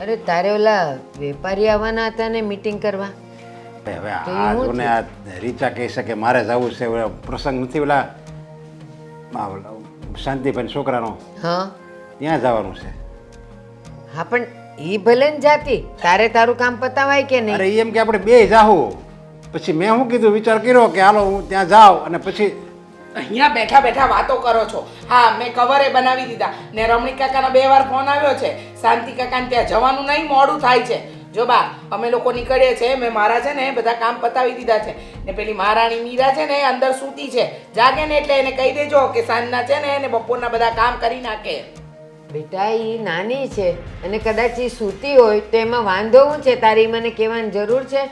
અરે તારે ઓલા વેપારી આવવાના હતા ને મીટિંગ કરવા. હવે આ જોને આ રીચા કહે છે કે મારે જવું છે, ઓલા પ્રસંગ નથી ઓલા શાંતિભાઈ છોકરાનો, હા ત્યાં જવાનું છે. હા પણ ઈ ભલે ને જાતી, તારે તારું કામ પતાવાય કે નહીં? અરે એમ કે આપણે બે જાહું. પછી મેં શું કીધું, વિચાર કર્યો કે હાલો હું ત્યાં જાઉં અને પછી અહીંયા બેઠા બેઠા વાતો કરો છો. હા, મેં કવરે બનાવી દીધા ને રમણી કાકાનો 2 વાર ફોન આવ્યો છે. શાંતિ કાકાને ત્યાં જવાનું નહીં, મોડું થાય છે. જો બા, અમે લોકો નીકળીએ છે, મેં મારા છે ને બધા કામ પતાવી દીધા છે ને પેલી મહારાણી મીરા છે ને અંદર સૂતી છે. જાગે ને એટલે એને કહી દેજો કે સાંજના છે ને એને બપોરના બધા કામ કરી નાખે. બેટા ઈ નાની છે અને કદાચ ઈ સૂતી હોય તો એમાં વાંધો શું છે? તારી મને કહેવાની જરૂર છે?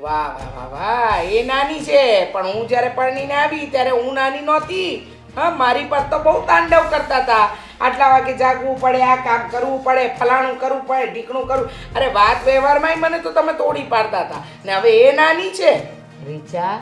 વાહ વાહ વાહ વાહ, એ નાની છે પણ હું જ્યારે પરણીને આવી ત્યારે હું નાની નહોતી. હા, મારી પર તો બહુ તાંડવ કરતા હતા. આટલા વાગે જાગવું પડે, આ કામ કરવું પડે, ફલાણું કરવું પડે, ઢીકણું કરવું. અરે વાત વ્યવહારમાં મને તો તમે તોડી પાડતા હતા ને હવે એ નાની છે. રીચા,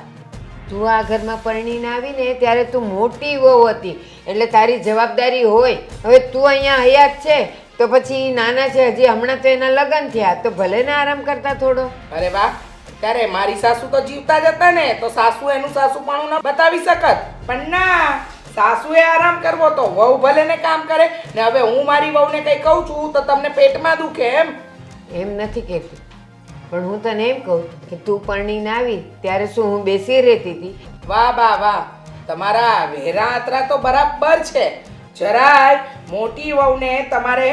તું આ ઘરમાં પરણીને આવીને ત્યારે તું મોટી વહુ હતી એટલે તારી જવાબદારી હોય. હવે તું અહીંયા હયાત છે તો પછી નાના છે, હજી હમણાં તો એના લગ્ન થયા, તો ભલે ને આરામ કરતા થોડો. અરે વાહ, ત્યારે મારી સાસુ તો જીવતા જ હતા ને તો સાસુ એનું સાસુપણું ન બતાવી શકત. પણ ના, સાસુએ આરામ કરવો તો વહુ ભલે ને કામ કરે. ને હવે હું મારી વહુને કઈ કહું છું તો તમને પેટમાં દુખે એમ? એમ નથી કહેતી, પણ હું તને એમ કહું કે તું પરણીને આવી ત્યારે શું હું બેસી રહેતી હતી? વાહ બા વાહ, તમારા વેરા આતરા તો બરાબર છે. જરાય મોટી વહુને તમારે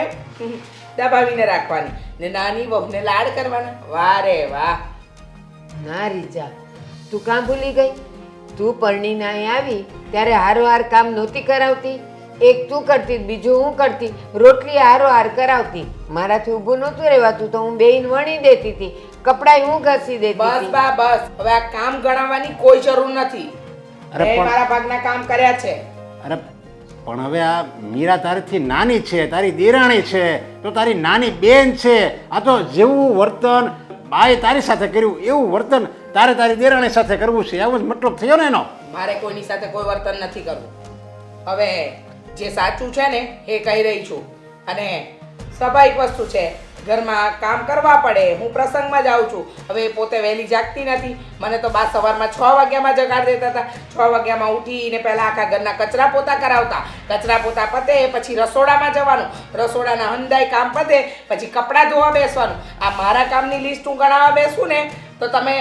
દબાવીને રાખવાની ને નાની વહુને લાડ કરવાના. વાહ રે વાહ. ના રીચા, તું કાં ભૂલી ગઈ? તું પરણીને અહીં આવી ત્યારે હારોહાર કામ નહોતી કરાવતી? એક તું કરતી, બીજું હું કરતી. રોટલી હારોહાર કરાવતી, મારાથી ઊભું નહોતું રહેવાતું તો હું બેહીને વણી દેતી હતી, કપડાય હું ઘસી દેતી બસ હતી. બા બસ, હવે આ કામ ગણાવવાની કોઈ જરૂર નથી. અરે મેં પણ- મારા ભાગના કામ કર્યા છે. અરે પણ હવે આ મીરા તારીથી નાની છે, તારી દેરાણી છે, તો તારી નાની બેન છે. આ તો જેવું વર્તન બાએ તારી સાથે કર્યું એવું વર્તન તારે તારી દેરાણી સાથે કરવું છે. આવો જ મતલબ થયો ને એનો. મારે કોઈની સાથે કોઈ વર્તન નથી કરવું. હવે જે સાચું છે ને એ કહી રહી છું અને સ્વાભાવિક વસ્તુ છે, ઘરમાં કામ કરવા પડે. હું પ્રસંગમાં જાઉં છું. હવે પોતે વહેલી જાગતી નથી. મને તો બા સવારમાં 6 વાગ્યામાં જગાડ દેતા હતા. 6 વાગ્યામાં ઉઠીને પહેલા આખા ઘરના કચરા પોતા કરાવતા. કચરા પોતા પતે પછી રસોડામાં જવાનું. રસોડાના હંધાઈ કામ પતે પછી કપડાં ધોવા બેસવાનું. આ મારા કામની લિસ્ટ હું ગણાવવા બેસું ને તો તમે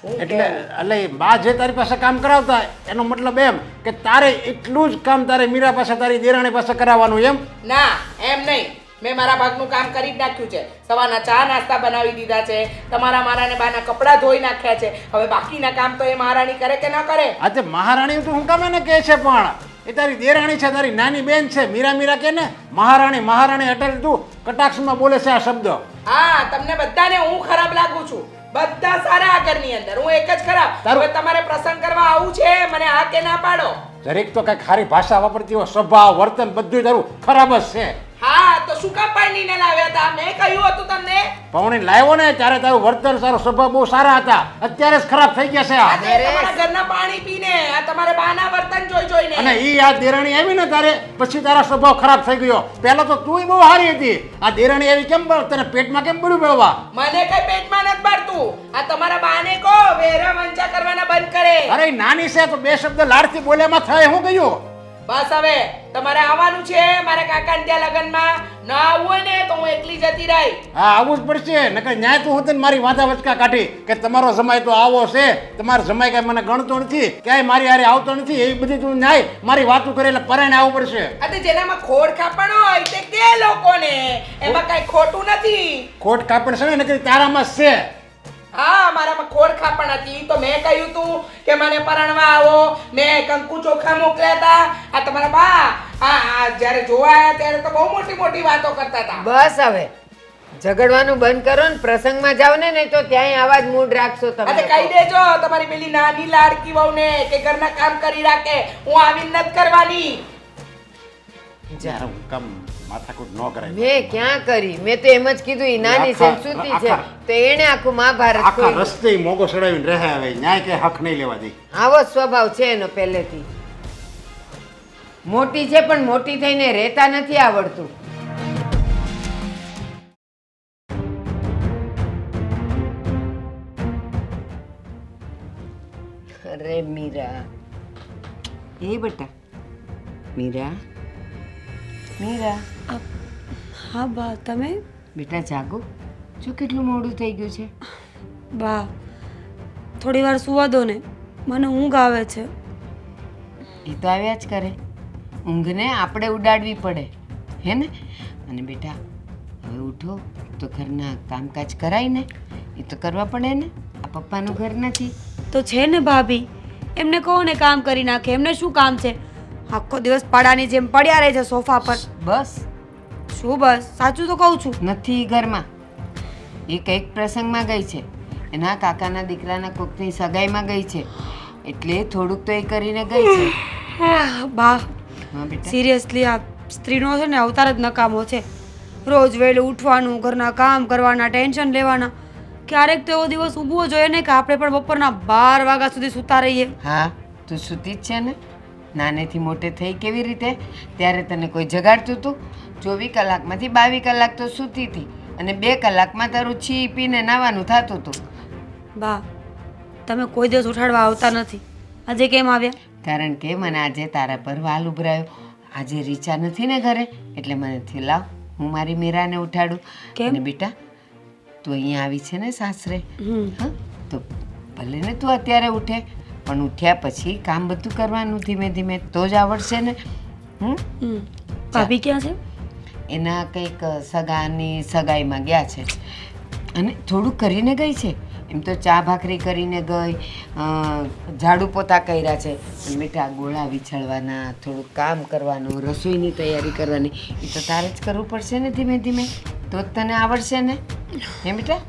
એટલે બા જે તારી પાસે કામ કરાવતા એનો મતલબ એમ કે તારે એટલું જ કામ તારે મીરા પાસે તારી દેરાણી પાસે કરાવવાનું એમ? ના, એમ નહીં. મેં મારા ભાગનું કામ કરી જ નાખ્યું છે. સવારના ચા નાસ્તા બનાવી દીધા છે. તમારા મારાને બાના કપડાં ધોઈ નાખ્યા છે. હવે બાકીના કામ તો એ મહારાણી કરે કે ન કરે? આજે મહારાણી તો હું કામ એને કહે છે, પણ એ તારી દેરાણી છે, તારી નાની બેન છે. મીરા મીરા કે ને મહારાણી મહારાણી એટલે તું કટાક્ષમાં બોલે છે આ શબ્દ. હા, તમને બધાને હું ખરાબ લાગુ છું. બધા સારા આ ઘરની અંદર, હું એક જ ખરાબ. તારું- હવે તમારે પ્રસંગ કરવા આવું છે, મને હા કે ના પાડો. દરેક તો કઈ ખારી ભાષા વાપરતી હોય, સ્વભાવ વર્તન બધું તારું ખરાબ જ છે. હા, તો શું કામ પાણીને લાવ્યા હતા? મેં કહ્યું હતું તમને. પૌણી લાવ્યો ને ત્યારે તારું વર્તન તારો સ્વભાવ બહુ સારા હતા, અત્યારે જ ખરાબ થઈ ગયા છે આ. આજે તમારા ઘરના પાણી પીને આ તમારે બાના વર્તન જોઈને અને ઈ આ દેરાણી આવી ને તારે પછી તારા સ્વભાવ ખરાબ થઈ ગયો. પહેલા તો તુંય બહુ સારી હતી. આ દેરાણી આવી કેમ તને પેટમાં કેમ પડ્યું બળવા? મને કઈ પેટમાં નથી ભરતું. આ તમારા બાને કહો વેરા વંચા કરવાના બંધ કરે. અરે ઈ નાની છે તો બે શબ્દ લાડથી બોલ્યામાં થાય હું ગયું? બસ હવે તમારે આવવાનું છે મારા કાકાને ત્યાં લગનમાં. ન આવવું હોય ને તો હું એકલી જતી રહી. હા, આવું જ પડશે. નકર ન્યાય તો હું તને મારી વાંધા વચકા કાઢી કે તમારો જમાઈ તો આવો છે, તમારો જમાઈ કઈ મને ગણતો નથી, ક્યાંય મારી હારે આવતો નથી, એવી બધી તું ન્યાય મારી વાતું કરે એટલે પરાણે આવવું પડશે. આ તો જેનામાં ખોડ ખાપણ હોય તે કે લોકોને, એમાં કઈ ખોટું નથી. ખોટ કાપડ છે ને નકર તારામાં જ છે. હા, મારામાં ખોડ ખાપણ હતી તો મેં કહ્યું તું કે મને પરણવા આવો. મેં કંકુ ચોખા મોકલ્યા હતા. આ તમારા બા આ જ્યારે જોવા આવ્યા ત્યારે તો બહુ મોટી મોટી વાતો કરતા હતા. બસ હવે ઝઘડવાનું બંધ કરો ને પ્રસંગમાં જાવ ને, નહીં તો ત્યાંય આવા જ મૂડ રાખશો તમે અરે કહી દેજો તમારી પેલી નાની લાડકી વહુને કે ઘરના કામ કરી રાખે. હું આવીને નથી કરવાની. જ્યારે હું કામ માથાકૂટ ન કરાય. મેં ક્યાં કરી? મેં તો એમ જ કીધું ઈ નાની છે ને સૂતી છે તો એને આખું મહાભારત આખા ખોલ્યું. રસ્તે મોગો ચડાવીને રહે. હવે ન્યાય કે હક નહીં લેવા દે. આવો જ સ્વભાવ છે એનો પહેલેથી. મોટી છે પણ મોટી થઈને રહેતા નથી આવડતું. અરે મીરા, એ બેટા મીરા, મીરા હા બા, તમે? બેટા જાગો, જો કેટલું મોડું થઈ ગયું છે. બા, થોડી વાર સુવા દો ને, મને ઊંઘ આવે છે. એ તો આવ્યા જ કરે, ઊંઘને આપણે ઉડાડવી પડે, હે ને? અને બેટા હવે ઉઠો તો ઘરના કામકાજ કરાય ને, એ તો કરવા પડે ને. આ પપ્પાનું ઘર નથી. તો છે ને ભાભી, એમને કહો ને કામ કરી નાખે. એમને શું કામ છે? આખો દિવસ પાડાની જેમ પડ્યા રહે છે સોફા પર. બસ શું બસ? સાચું તો કહું છું. નથી ઘરમાં. એ કંઈક પ્રસંગમાં ગઈ છે, એના કાકાના દીકરાના કોકની સગાઈમાં ગઈ છે, એટલે થોડુંક તો એ કરીને ગઈ છે. બા, હા બેટા, સિરિયસલી આ સ્ત્રીનો છે ને અવતાર જ નકામો છે. રોજ વહેલું ઉઠવાનું, ઘરના કામ કરવાના, ટેન્શન લેવાના. ક્યારેક તો એવો દિવસ ઊભવો જોઈએ ને કે આપણે પણ બપોરના 12 વાગ્યા સુધી સૂતા રહીએ. હા તું સૂતી જ છે ને. નાનેથી મોટે થઈ કેવી રીતે? ત્યારે તને કોઈ જગાડતું હતું? 24 કલાકમાંથી 22 કલાક તો સૂતી હતી અને 2 કલાકમાં તારું છી પીને નાવાનું થતું હતું. બા, તમે કોઈ દિવસ ઉઠાડવા આવતા નથી. આજે કેમ આવ્યા? કારણ કે મને આજે તારા પર વાલ ઉભરાયો. આજે રીચા નથી ને ઘરે, એટલે મને થયું લાવ હું મારી મીરાને ઉઠાડું. કેમ? અને બેટા તું અહીંયા આવી છે ને સાસરે, હમ. હા તો ભલે ને તું અત્યારે ઉઠે, પણ ઉઠ્યા પછી કામ બધું કરવાનું ધીમે ધીમે, તો જ આવડશે ને. ભાભી ક્યાં છે? એના કંઈક સગાની સગાઈમાં ગયા છે અને થોડુંક કરીને ગઈ છે. એમ તો ચા ભાખરી કરીને ગઈ, ઝાડુ પોતા કર્યા છે. અને બેટા ગોળા વિછળવાના, થોડુંક કામ કરવાનું, રસોઈની તૈયારી કરવાની, એ તો તારે જ કરવું પડશે ને ધીમે ધીમે, તો જ તને આવડશે ને. હે બેટા?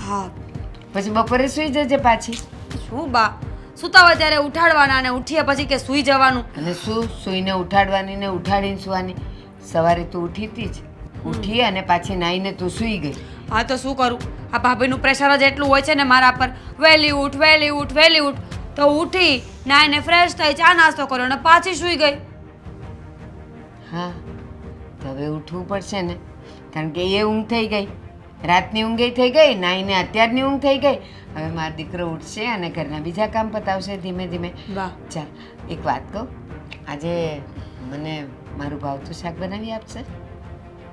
હા. પછી બપોરે સૂઈ જજે પાછી. શું બા, સુતા હોય ત્યારે ઉઠાડવાના અને ઉઠ્યા પછી કે સૂઈ જવાનું. અને સૂઈને ઉઠાડવાની ને ઉઠાડીને સૂવાની. સવારે તું ઉઠી જ, ઉઠી અને પાછી નાહીને તું સૂઈ ગઈ. હા તો શું કરું? આ ભાભીનું પ્રેશર જ એટલું હોય છે ને મારા પર. વહેલી ઉઠ, વહેલી ઉઠ, વહેલી ઉઠ. તો ઉઠી, નાહીને ફ્રેશ થઈ, ચા નાસ્તો કર્યો અને પાછી સૂઈ ગઈ. હા તો હવે ઉઠવું પડશે ને, કારણ કે એ ઊંઘ થઈ ગઈ, રાતની ઊંઘ થઈ ગઈ, નાહીને અત્યારની ઊંઘ થઈ ગઈ. હવે મારો દીકરો ઉઠશે અને ઘરના બીજા કામ પતાવશે ધીમે ધીમે. વાહ. ચાલ એક વાત કહું, આજે મને મારું ભાવતું શાક બનાવી આપશે?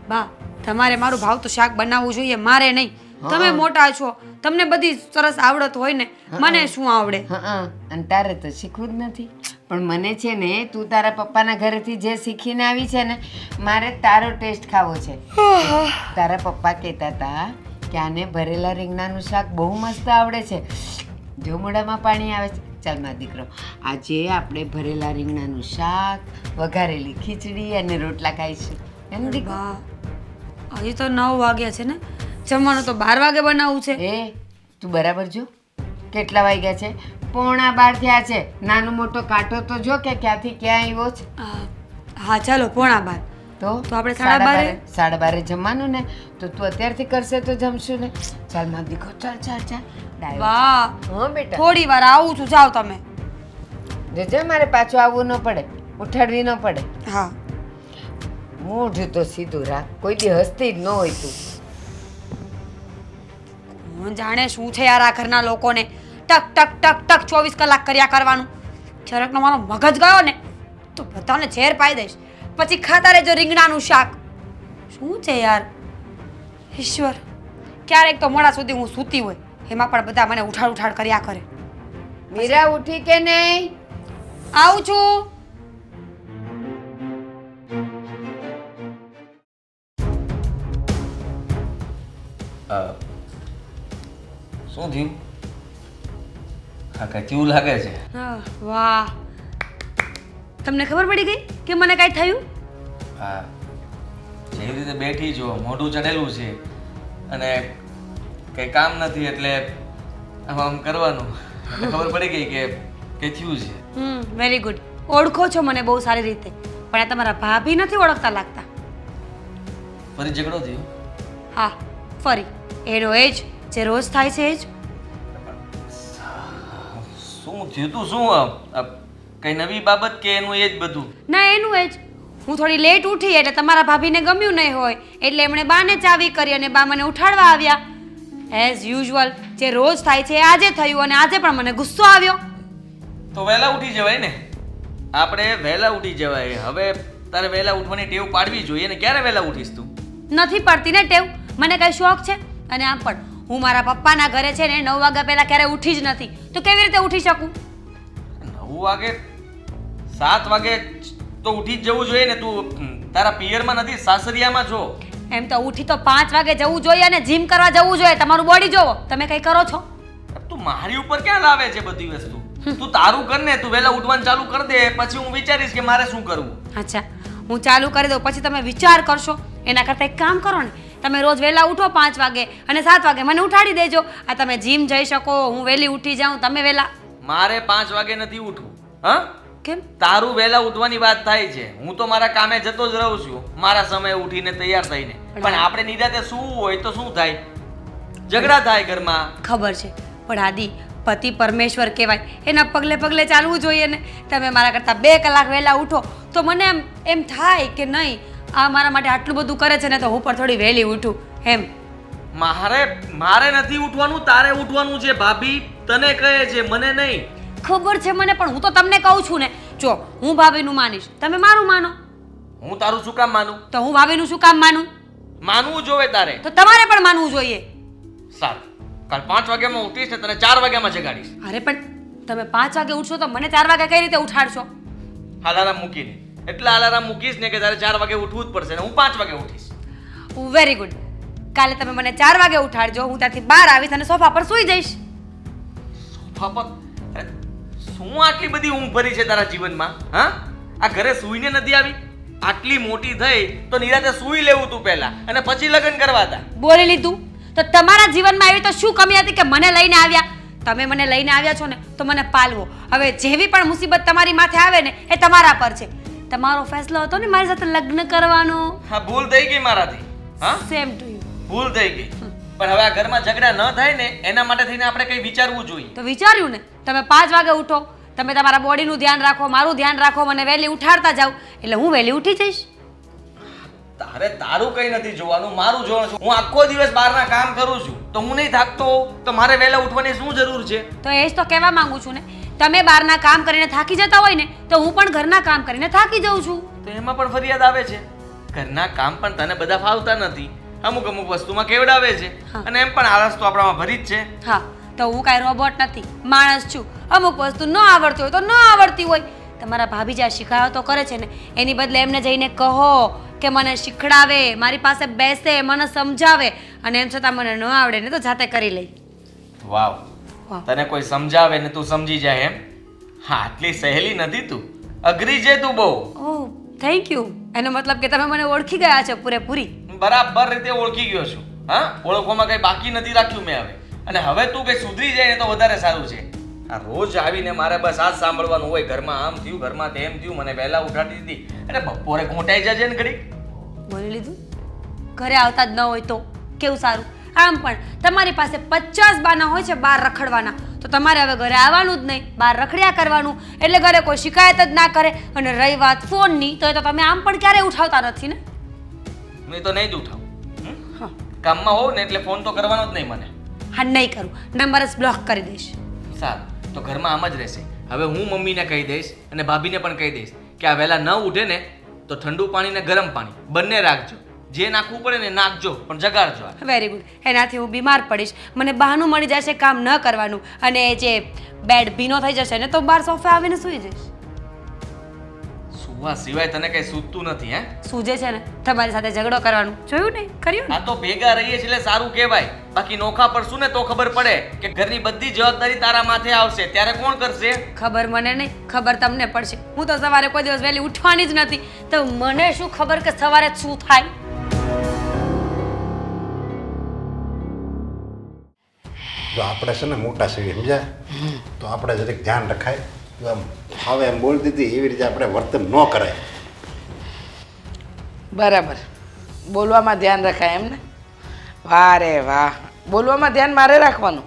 બા, તમારે મારું ભાવતું શાક બનાવવું જોઈએ, મારે નહીં. હા. તમે મોટા છો, તમને બધી સરસ આવડત હોય ને, મને શું આવડે? હા અને તારે તો શીખવું જ નથી. પણ મને છે ને, તું તારા પપ્પાના ઘરેથી જે શીખીને આવી છે ને, મારે તારો ટેસ્ટ ખાવો છે. તારા પપ્પા કહેતા હતા કે આને ભરેલા રીંગણાનું શાક બહુ મસ્ત આવડે છે. જો મોઢામાં પાણી આવે છે. ચાલ મારો દીકરો, આજે આપણે ભરેલા રીંગણાનું શાક, વઘારેલી ખીચડી અને રોટલા ખાઈશું. એમ દીકરો? બા, હજી તો 9 વાગ્યા છે ને, જમવાનું તો 12 વાગે બનાવવું છે. એ તું બરાબર જો, કેટલા વાગ્યા છે? 11:45 થયા છે. નાનો મોટો કાંટો તો જો કે ક્યાંથી ક્યાં આવ્યો છે. હા ચાલો 11:15. તો આપણે 12:30? 12:30 જમવાનું ને, તો તું અત્યારથી કરશે તો જમશું ને. ચાલ મારો દીકરો, ચાલ ચાલ ચાલ. ડાયો છે. બા, હા બેટા, થોડી વાર આવું છું, જાઓ તમે. જજે, મારે પાછું આવવું ન પડે, ઉઠાડવી ન પડે. હા. મોઢું તો સીધું રાખ, કોઈ દી હસતી જ ન હોય તું. હું જાણે શું છે યાર આ ઘરના લોકોને. ટક ટક ટક ટક 24 કલાક કર્યા કરવાનું. જરાકનો મારો મગજ ગયો ને તો બધાને ઝેર પાઈ દઈશ. પછી ખાતા રહેજો રીંગણાનું શાક. શું છે યાર, ઈશ્વર. ક્યારેક તો મોડા સુધી હું સૂતી હોય, એમાં પણ બધા મને ઉઠાડ ઉઠાડ કર્યા કરે. મીરા ઉઠી કે નહીં? આવું છું. શું થયું? હા કાંઈ કેવું લાગે છે? વાહ, તમને ખબર પડી ગઈ કે મને કાંઈ થયું? હા, જેવી રીતે બેઠી છો, મોઢું ચડેલું છે અને કંઈ કામ નથી એટલે આમ કરવાનું, એટલે ખબર પડી ગઈ કે થયું છે. Very good. ઓળખો છો મને બહુ સારી રીતે, પણ આ તમારા ભાભી નથી ઓળખતા લાગતા. ફરી ઝઘડો થયો? હા, ફરી એનો એ જ જે રોજ થાય છે એ જ. શું થયું તું? શું કઈ નવી બાબત કે એનું એ જ બધું? ના, એનું એ જ. હું થોડી લેટ ઉઠી એટલે તમારા ભાભીને ગમ્યું નહીં હોય એટલે એમણે બાને ચાવી કરી અને બા મને ઉઠાડવા આવ્યા. એઝ યુઝ્યુઅલ જે રોજ થાય છે એ આજે થયું અને આજે પણ મને ગુસ્સો આવ્યો. તો વહેલા ઉઠી જવાય ને. આપણે વહેલા ઉઠી જવાય. હવે તારે વહેલા ઉઠવાની ટેવ પાડવી જોઈએ ને. ક્યારે વહેલા ઉઠીશ તું? નથી પડતી ને ટેવ. મને કઈ શોખ છે? અને આમ પણ હું મારા પપ્પાના ઘરે છે ને 9 વાગ્યા પહેલા ક્યારે ઉઠી જ નથી, તો કેવી રીતે ઉઠી શકું? 9 વાગે 7 વાગે તો ઉઠી જ જવું જોઈએ ને. તું તારા પિયરમાં નથી, સાસરિયામાં છો. એમ તો ઉઠી તો 5 વાગે જવું જોઈએ અને જીમ કરવા જવું જોઈએ. તમારું બોડી જોવો, તમે કઈ કરો છો? તું મારી ઉપર ક્યાં લાવે છે બધી વસ્તુ? તું તારું કર ને. તું વહેલા ઉઠવાનું ચાલુ કરી દે, પછી હું વિચારીશ કે મારે શું કરવું. અચ્છા, હું ચાલુ કરી દઉં પછી તમે વિચાર કરશો. એના કરતાં એક કામ કરો ને, તમે રોજ વહેલા ઉઠો 5 વાગે અને 7 વાગે મને ઉઠાડી દેજો. આ તમે જીમ જઈ શકો, હું વહેલી ઉઠી જાઉં, તમે વહેલા. મારે 5 વાગે નથી ઉઠવું. હા, કેમ? તારું વહેલા ઉઠવાની વાત થાય છે. હું તો મારા કામે જતો જ રહું છું મારા સમયે ઉઠીને તૈયાર થઈને. પણ આપણે નિરાતે સૂવું હોય તો શું થાય? ઝઘડા થાય ઘરમાં. ખબર છે, પણ આદિ પતિ પરમેશ્વર કહેવાય, એના પગલે પગલે ચાલવું જોઈએ ને. તમે મારા કરતાં 2 કલાક વહેલા ઉઠો તો મને એમ થાય કે નહીં, આ મારા માટે આટલું બધું કરે છે ને, તો હું પણ થોડી વહેલી ઉઠું એમ. મારે નથી ઉઠવાનું, તારે ઉઠવાનું છે. ભાભી તને કહે છે, મને નહીં. ખબર છે મને, પણ હું તો તમને કહું છું ને. જો હું ભાભીનું માનીશ, તમે મારું માનો. હું તારું શું કામ માનું? તો હું ભાભીનું શું કામ માનું? માનવું જોવે તારે. તો તમારે પણ માનવું જોઈએ. સારું, કાલ 5 વાગ્યામાં ઉઠીશ ને તને 4 વાગ્યામાં જગાડીશ. અરે પણ તમે 5 વાગે ઉઠશો તો મને 4 વાગે કઈ રીતે ઉઠાડશો? અલાર્મ મૂકીને. એટલે અલાર્મ મૂકીશ ને કે તારે 4 વાગે ઉઠવું જ પડશે ને હું 5 વાગે ઉઠીશ. Very good. કાલે તમે મને 4 વાગે ઉઠાડજો, હું ત્યાંથી બહાર આવીશ અને સોફા પર સૂઈ જઈશ. સોફા પર? અરે, શું આટલી બધી ઊંઘ ભરી છે તારા જીવનમાં? હા, આ ઘરે સૂઈને નથી આવી? આટલી મોટી થઈ તો નિરાતે સૂઈ લેવું તું પહેલા અને પછી લગ્ન કરવા હતા. બોલી લીધું. તો તમારા જીવનમાં એવી તો શું કમી હતી કે મને લઈને આવ્યા? તમે મને લઈને આવ્યા છો ને તો મને પાલવો. હવે જેવી પણ મુસીબત તમારી માથે આવે ને એ તમારા પર છે. તમારો ફેસલો હતો ને મારી સાથે લગ્ન કરવાનો. હા, ભૂલ થઈ ગઈ મારાથી. હા, સેમ ટુ યુ. ભૂલ થઈ ગઈ. પણ હવે આ ઘરમાં ઝઘડા ન થાય ને એના માટે થઈને આપણે કંઈ વિચારવું જોઈએ. તો વિચાર્યું ને, તમે 5 વાગે ઉઠો, તમે તમારા બોડીનું ધ્યાન રાખો, મારું ધ્યાન રાખો, મને વહેલી ઉઠાડતા જાઓ એટલે હું વહેલી ઉઠી જઈશ. તારે તારું કંઈ નથી જોવાનું, મારું જોવાનું છે. હું આખો દિવસ બહારના કામ કરું છું તો હું નહીં થાકતો તો મારે વહેલા ઉઠવાની શું જરૂર છે? તો એ જ તો કહેવા માંગુ છું ને. તમે બહારના કામ કરીને થાકી જતા હોય ને તો હું પણ ઘરના કામ કરીને થાકી જાઉં છું. તો એમાં પણ ફરિયાદ આવે છે. ઘરના કામ પણ તને બધા ફાવતા નથી, અમુક વસ્તુમાં કેવડાવે છે. અને એમ પણ આળસ તો આપણામાં ભરી જ છે. હા, તો હું કાંઈ રોબોટ નથી, માણસ છું. અમુક વસ્તુ ન આવડતી હોય તો ન આવડતી હોય. તમારા ભાભી જ્યાં શીખવાતો કરે છે ને એની બદલે એમને જઈને કહો કે મને શીખડાવે, મારી પાસે બેસે, મને સમજાવે. અને એમ છતાં મને ન આવડે ને તો જાતે કરી લઈ. વાવ, તને કોઈ સમજાવે ને તું સમજી જાય એમ? હા, આટલી સહેલી નથી તું, અઘરી છે તું બહુ. ઓહ, થેન્ક યુ. એનો મતલબ કે તમે મને ઓળખી ગયા છો પૂરેપૂરી. બરાબર રીતે ઓળખી ગયો છું. હા, ઓળખવામાં કઈ બાકી નથી રાખ્યું મેં હવે. અને હવે તું કઈ સુધરી જાય ને તો વધારે સારું છે. આ રોજ આવીને મારે બસ આ જ સાંભળવાનું હોય, ઘરમાં આમ થયું, ઘરમાં તેમ થયું, મને વહેલા ઉઠાડી દીધી અને બપોરે ઘોંટાઈ જજે ને ઘડી. બોલી લીધું. ઘરે આવતા જ ન હોય તો કેવું સારું. આમ પણ તમારી પાસે 50 બાના હોય છે બહાર રખડવાના, તો તમારે હવે ઘરે આવવાનું જ નહીં, બહાર રખડ્યા કરવાનું. એટલે ઘરે કોઈ શિકાયત જ ના કરે. અને રહી વાત ફોનની, તો એ તો તમે આમ પણ ક્યારેય ઉઠાવતા નથી ને. મેં તો નહીં જ ઉઠાવું. કામમાં હોઉં ને એટલે ફોન તો કરવાનો જ નહીં મને. હા, નહીં કરું, નંબર જ બ્લોક કરી દઈશ. સારું, તો ઘરમાં આમ જ રહેશે. હવે હું મમ્મીને કહી દઈશ અને ભાભીને પણ કહી દઈશ કે આ વહેલા ન ઉઠે ને તો ઠંડુ પાણી ને ગરમ પાણી બંને રાખજો. જે નાખવું પડે ને નાખજો, પણ જગાડજો. Very good. એનાથી હું બીમાર પડીશ, મને બહાનું મળી જશે કામ ન કરવાનું. અને જે બેડ ભીનો થઈ જશે ને તો બહાર સોફે આવીને સૂઈ જઈશ. સુવા સિવાય તને કઈ સૂતું નથી? હે, સૂજે છે ને તમારી સાથે ઝઘડો કરવાનું. જોયું ને, કર્યું ને. આ તો ભેગા રહીએ છીએ એટલે સારું કહેવાય. બાકી નોખા પડશું ને તો ખબર પડે કે ઘરની બધી જવાબદારી તારા માથે આવશે, ત્યારે કોણ કરશે? ખબર મને નહીં, ખબર તમને પડશે. હું તો સવારે કોઈ દિવસ વહેલી ઉઠવાની જ નથી, તો મને શું ખબર કે સવારે શું થાય. જો આપણે છે ને મોટા છીએ સમજ્યા, તો આપણે જરીક ધ્યાન રખાય. જો આમ હવે એમ બોલતી હતી એવી રીતે આપણે વર્તન ન કરાય. બરાબર, બોલવામાં ધ્યાન રખાય એમ ને? વાહ રે વાહ, બોલવામાં ધ્યાન મારે રાખવાનું,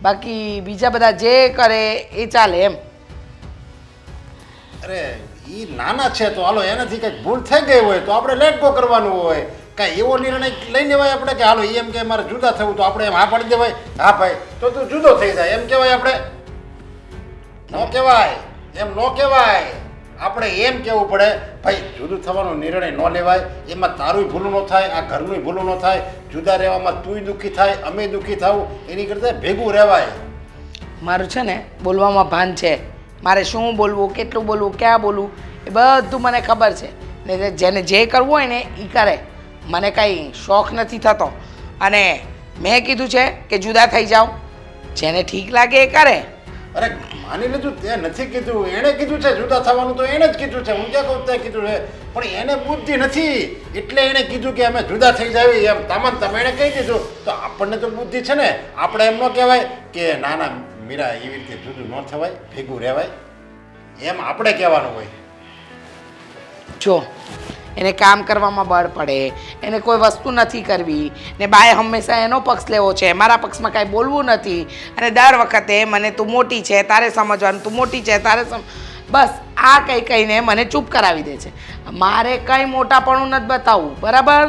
બાકી બીજા બધા જે કરે એ ચાલે એમ. અરે એ નાના છે તો હાલો, એનાથી કંઈક ભૂલ થઈ ગઈ હોય તો આપણે લેટ ગો કરવાનું હોય. કાંઈ એવો નિર્ણય લઈ લેવાય આપણે કે હાલો એમ કે મારે જુદા થવું, તો આપણે એમ હા પાડી દેવાય, હા ભાઈ તો તું જુદો થઈ જાય એમ કહેવાય આપણે. ન કહેવાય, એમ ન કહેવાય. આપણે એમ કહેવું પડે ભાઈ જુદું થવાનો નિર્ણય ન લેવાય, એમાં તારું ભૂલું ન થાય, આ ઘરનું ભૂલું ન થાય, જુદા રહેવામાં તુંય દુઃખી થાય, અમે દુઃખી થવું, એની કરતાં ભેગું રહેવાય. મારું છે ને બોલવામાં ભાન છે, મારે શું બોલવું, કેટલું બોલવું, ક્યાં બોલવું એ બધું મને ખબર છે. ને જેને જે કરવું હોય ને એ કરે, મને કંઈ શોખ નથી થતો. અને મેં કીધું છે કે જુદા થઈ જાઓ, જેને ઠીક લાગે એ કરે. અરે માની લીધું, તે નથી કીધું, એણે કીધું છે જુદા થવાનું, તો એણે જ કીધું છે, હું ક્યાં કહું તે કીધું છે, પણ એને બુદ્ધિ નથી એટલે એણે કીધું કે અમે જુદા થઈ જાવી એમ. તમે એણે કહી દીધું તો આપણને તો બુદ્ધિ છે ને, આપણે એમ ન કહેવાય કે ના ના મીરા એવી રીતે જુદું ન થવાય, ભેગું રહેવાય, એમ આપણે કહેવાનું હોય. જો એને કામ કરવામાં બળ પડે, એને કોઈ વસ્તુ નથી કરવી, ને બાએ હંમેશા એનો પક્ષ લેવો છે, મારા પક્ષમાં કાંઈ બોલવું નથી. અને દર વખતે મને તું મોટી છે તારે સમજવાનું, તું મોટી છે તારે બસ આ કંઈ કહીને મને ચૂપ કરાવી દે છે. મારે કંઈ મોટાપણું નથી બતાવવું, બરાબર?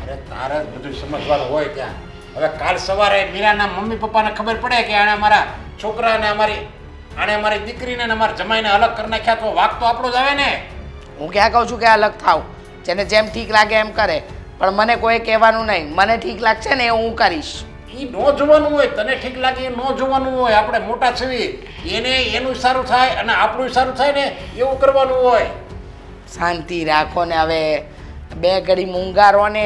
અરે તારે જ બધું સમજવાનું હોય ત્યાં. હવે કાલ સવારે મીરાના મમ્મી પપ્પાને ખબર પડે કે આણે અમારા છોકરાને અમારી દીકરીને અને અમારા જમાઈને અલગ કરી નાખ્યા, તો વાક તો આપણો જ આવે ને. હું ક્યાં કહું છું કે અલગ થાવ, જેને જેમ ઠીક લાગે એમ કરે, પણ મને કોઈ કહેવાનું નહીં. મને ઠીક લાગશે ને એ હું કરીશ. એ ન જોવાનું હોય, તને ઠીક લાગે એ ન જોવાનું હોય. આપણે મોટા છીએ, એને એનું સારું થાય અને આપણું સારું થાય ને એવું કરવાનું હોય. શાંતિ રાખો ને. હવે બે ઘડી મૂંગારો ને